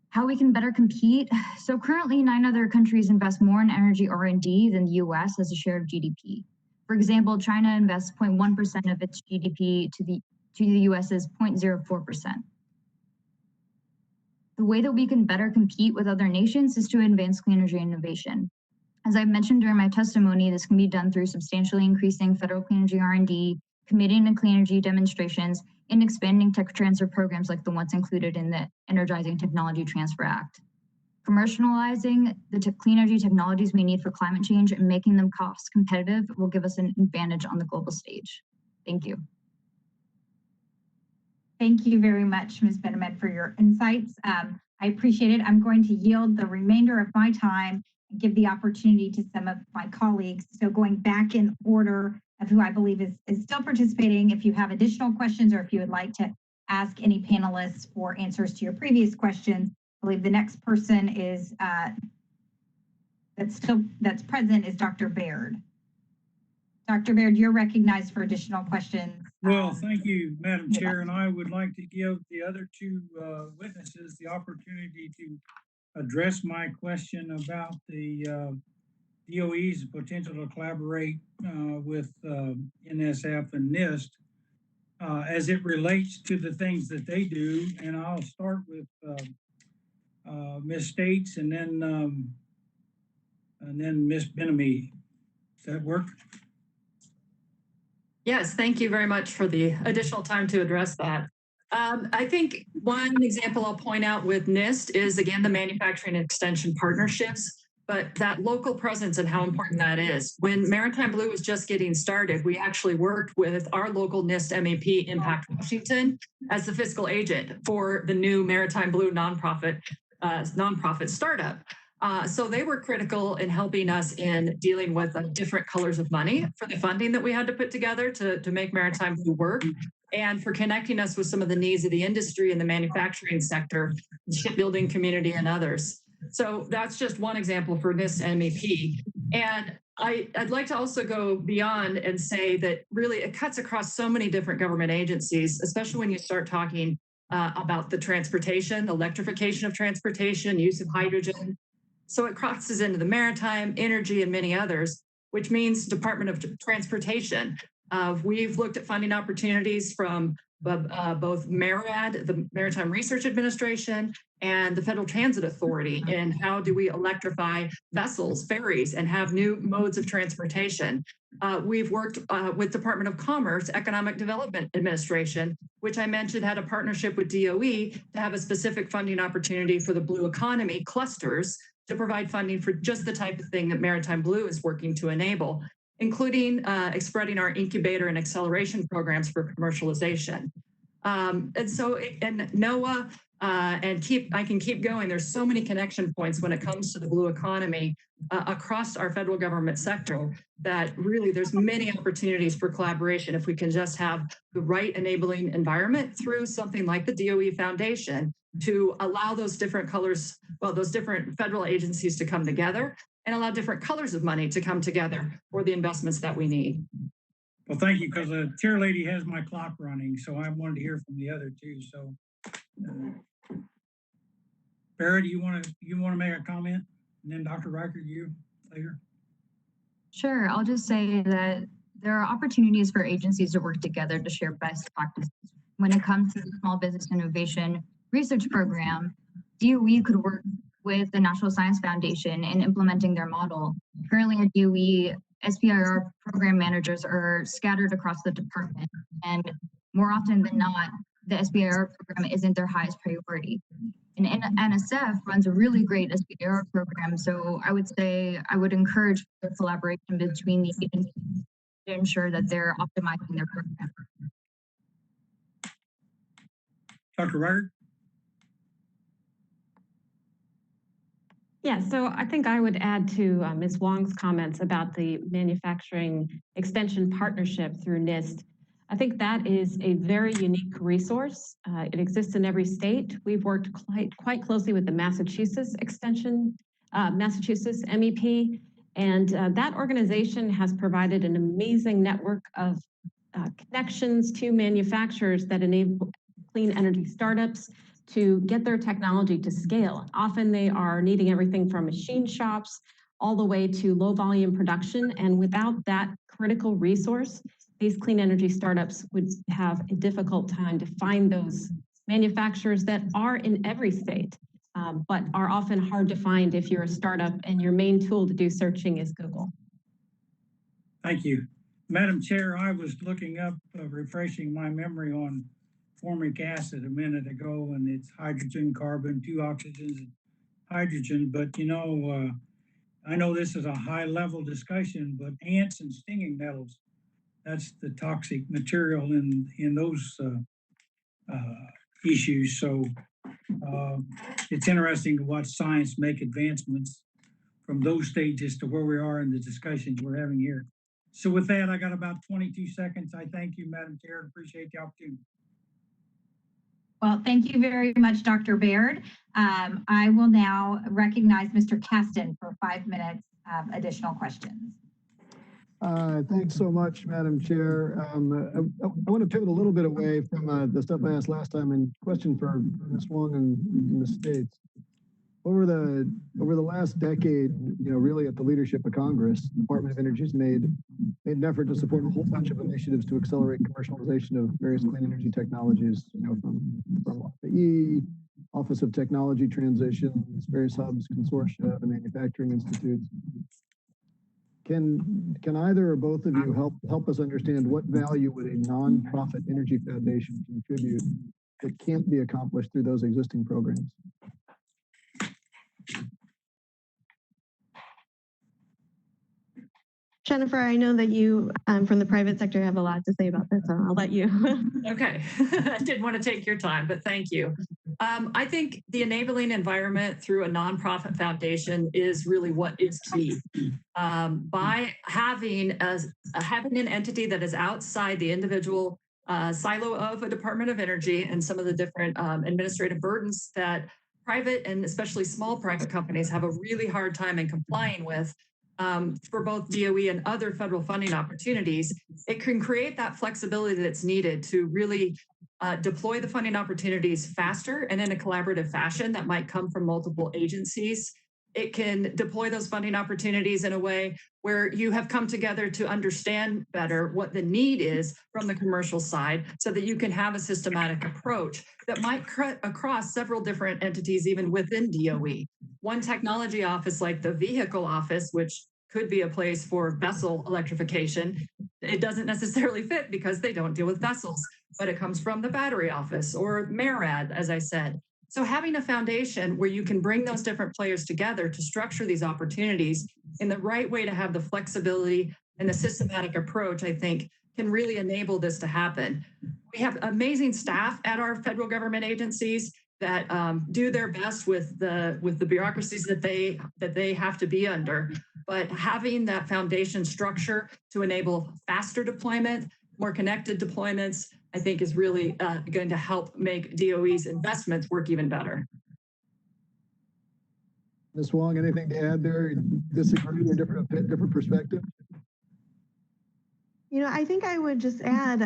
How we can better compete? So currently, 9 other countries invest more in energy R&D than the US as a share of GDP. For example, China invests 0.1% of its GDP to the US's 0.04%. The way that we can better compete with other nations is to advance clean energy innovation. As I mentioned during my testimony, this can be done through substantially increasing federal clean energy R&D, committing to clean energy demonstrations, and expanding tech transfer programs like the ones included in the Energizing Technology Transfer Act. Commercializing the clean energy technologies we need for climate change and making them cost competitive will give us an advantage on the global stage. Thank you. Thank you very much, Ms. Benamed, for your insights. I appreciate it. I'm going to yield the remainder of my time and give the opportunity to some of my colleagues. So going back in order of who I believe is still participating, if you have additional questions or if you would like to ask any panelists for answers to your previous questions, I believe the next person is that's present is Dr. Baird. Dr. Baird, you're recognized for additional questions. Well, thank you, Madam Chair, and I would like to give the other two witnesses the opportunity to address my question about the DOE's potential to collaborate with NSF and NIST as it relates to the things that they do. And I'll start with Ms. States and then Ms. Benamed. Does that work? Yes, thank you very much for the additional time to address that. I think one example I'll point out with NIST is, again, the manufacturing and extension partnerships, but that local presence and how important that is. When Maritime Blue was just getting started, we actually worked with our local NIST MEP, Impact Washington, as the fiscal agent for the new Maritime Blue nonprofit startup. So they were critical in helping us in dealing with different colors of money for the funding that we had to put together to make Maritime Blue work, and for connecting us with some of the needs of the industry and the manufacturing sector, the shipbuilding community, and others. So that's just one example for NIST MEP. And I'd like to also go beyond and say that really it cuts across so many different government agencies, especially when you start talking about the transportation, electrification of transportation, use of hydrogen. So it crosses into the maritime, energy, and many others, which means Department of Transportation. We've looked at funding opportunities from both MARAD, the Maritime Research Administration, and the Federal Transit Authority, and how do we electrify vessels, ferries, and have new modes of transportation. We've worked with Department of Commerce, Economic Development Administration, which I mentioned had a partnership with DOE to have a specific funding opportunity for the blue economy clusters to provide funding for just the type of thing that Maritime Blue is working to enable, including spreading our incubator and acceleration programs for commercialization. And NOAA, I can keep going. There's so many connection points when it comes to the blue economy across our federal government sector that really there's many opportunities for collaboration if we can just have the right enabling environment through something like the DOE Foundation to allow those different colors, well, those different federal agencies to come together and allow different colors of money to come together for the investments that we need. Well, thank you, because the chair lady has my clock running, so I wanted to hear from the other two. So, Farah, you want to make a comment, and then Dr. Reichert, you later. Sure. I'll just say that there are opportunities for agencies to work together to share best practices. When it comes to the Small Business Innovation Research Program, DOE could work with the National Science Foundation in implementing their model. Currently at DOE, SBIR program managers are scattered across the department, and more often than not, the SBIR program isn't their highest priority. And NSF runs a really great SBIR program, so I would say I would encourage the collaboration between the agencies to ensure that they're optimizing their program. Dr. Reichert? Yeah, so I think I would add to Ms. Wong's comments about the manufacturing extension partnership through NIST. I think that is a very unique resource. It exists in every state. We've worked quite closely with the Massachusetts Massachusetts MEP, and that organization has provided an amazing network of connections to manufacturers that enable clean energy startups to get their technology to scale. Often they are needing everything from machine shops all the way to low volume production. And without that critical resource, these clean energy startups would have a difficult time to find those manufacturers that are in every state, but are often hard to find if you're a startup and your main tool to do searching is Google. Thank you. Madam Chair, I was looking up, refreshing my memory on formic acid a minute ago, and it's hydrogen, carbon, 2 oxygens, and hydrogen. But you know, I know this is a high level discussion, but ants and stinging nettles, that's the toxic material in those issues. So it's interesting to watch science make advancements from those stages to where we are in the discussions we're having here. So with that, I got about 22 seconds. I thank you, Madam Chair. Appreciate the opportunity. Well, thank you very much, Dr. Baird. I will now recognize Mr. Caston for 5 minutes of additional questions. Thanks so much, Madam Chair. I want to pivot a little bit away from the stuff I asked last time and question for Ms. Wong and Ms. States. Over the last decade, really at the leadership of Congress, the Department of Energy has made an effort to support a whole bunch of initiatives to accelerate commercialization of various clean energy technologies, from the Office of Technology Transitions, various hubs, consortia, the manufacturing institutes. Can either or both of you help us understand what value would a nonprofit energy foundation contribute that can't be accomplished through those existing programs? Jennifer, I know that you from the private sector have a lot to say about this, so I'll let you. Okay, I didn't want to take your time, but thank you. I think the enabling environment through a nonprofit foundation is really what is key. By having an entity that is outside the individual silo of a Department of Energy and some of the different administrative burdens that private and especially small private companies have a really hard time in complying with, for both DOE and other federal funding opportunities, it can create that flexibility that's needed to really deploy the funding opportunities faster and in a collaborative fashion that might come from multiple agencies. It can deploy those funding opportunities in a way where you have come together to understand better what the need is from the commercial side so that you can have a systematic approach that might cut across several different entities, even within DOE. One technology office like the vehicle office, which could be a place for vessel electrification, it doesn't necessarily fit because they don't deal with vessels, but it comes from the battery office or MARAD, as I said. So having a foundation where you can bring those different players together to structure these opportunities in the right way to have the flexibility and the systematic approach, I think, can really enable this to happen. We have amazing staff at our federal government agencies that do their best with the bureaucracies that they have to be under. But having that foundation structure to enable faster deployment, more connected deployments, I think is really going to help make DOE's investments work even better. Ms. Wong, anything to add there? Disagree or different perspective? I think I would just add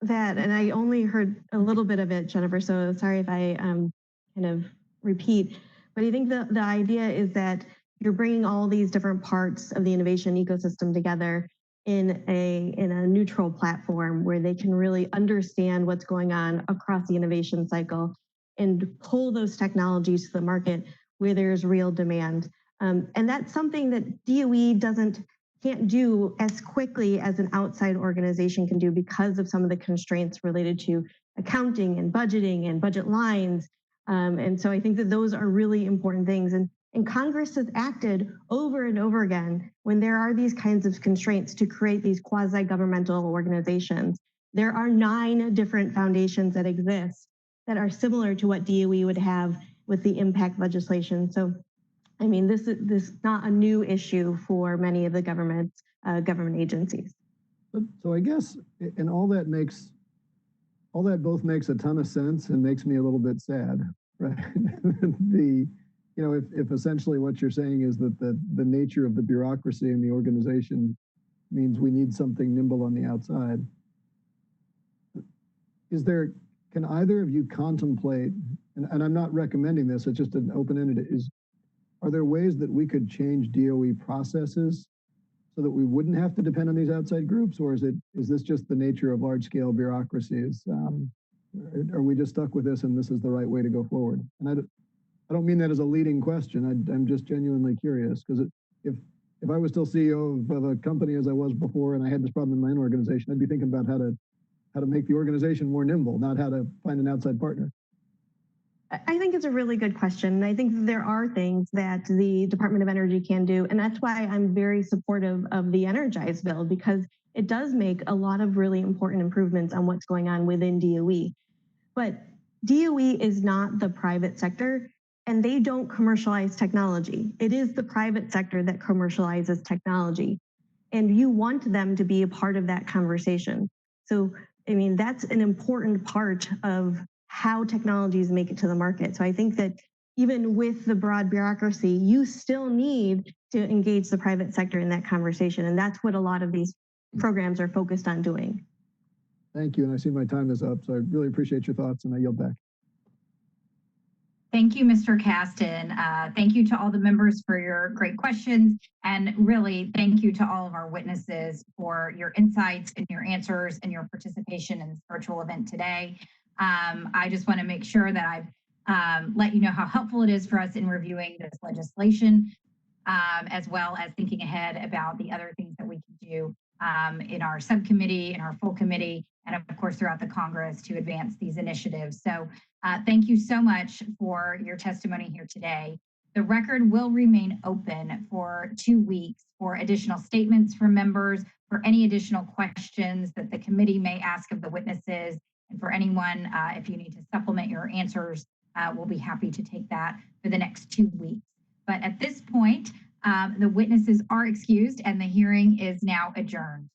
that, and I only heard a little bit of it, Jennifer, so sorry if I kind of repeat, but I think the idea is that you're bringing all these different parts of the innovation ecosystem together in a neutral platform where they can really understand what's going on across the innovation cycle and pull those technologies to the market where there's real demand. And that's something that DOE can't do as quickly as an outside organization can do because of some of the constraints related to accounting and budget lines. And so I think that those are really important things. And Congress has acted over and over again when there are these kinds of constraints to create these quasi-governmental organizations. There are 9 different foundations that exist that are similar to what DOE would have with the impact legislation. So, I mean, this is not a new issue for many of the government agencies. So I guess, and all that both makes a ton of sense and makes me a little bit sad, right? If essentially what you're saying is that the nature of the bureaucracy and the organization means we need something nimble on the outside. Can either of you contemplate, and I'm not recommending this, it's just an open-ended, are there ways that we could change DOE processes so that we wouldn't have to depend on these outside groups, or is this just the nature of large-scale bureaucracies? Are we just stuck with this and this is the right way to go forward? And I don't mean that as a leading question. I'm just genuinely curious, because if I was still CEO of a company as I was before and I had this problem in my own organization, I'd be thinking about how to make the organization more nimble, not how to find an outside partner. I think it's a really good question. I think there are things that the Department of Energy can do, and that's why I'm very supportive of the Energize bill, because it does make a lot of really important improvements on what's going on within DOE. But DOE is not the private sector, and they don't commercialize technology. It is the private sector that commercializes technology. And you want them to be a part of that conversation. So, I mean, that's an important part of how technologies make it to the market. So I think that even with the broad bureaucracy, you still need to engage the private sector in that conversation. And that's what a lot of these programs are focused on doing. Thank you. And I see my time is up, so I really appreciate your thoughts, and I yield back. Thank you, Mr. Caston. Thank you to all the members for your great questions. And really, thank you to all of our witnesses for your insights and your answers and your participation in this virtual event today. I just want to make sure that I've let you know how helpful it is for us in reviewing this legislation, as well as thinking ahead about the other things that we can do in our subcommittee, in our full committee, and of course throughout the Congress to advance these initiatives. So thank you so much for your testimony here today. The record will remain open for 2 weeks for additional statements from members, for any additional questions that the committee may ask of the witnesses, and for anyone, if you need to supplement your answers, we'll be happy to take that for the next 2 weeks. But at this point, the witnesses are excused and the hearing is now adjourned.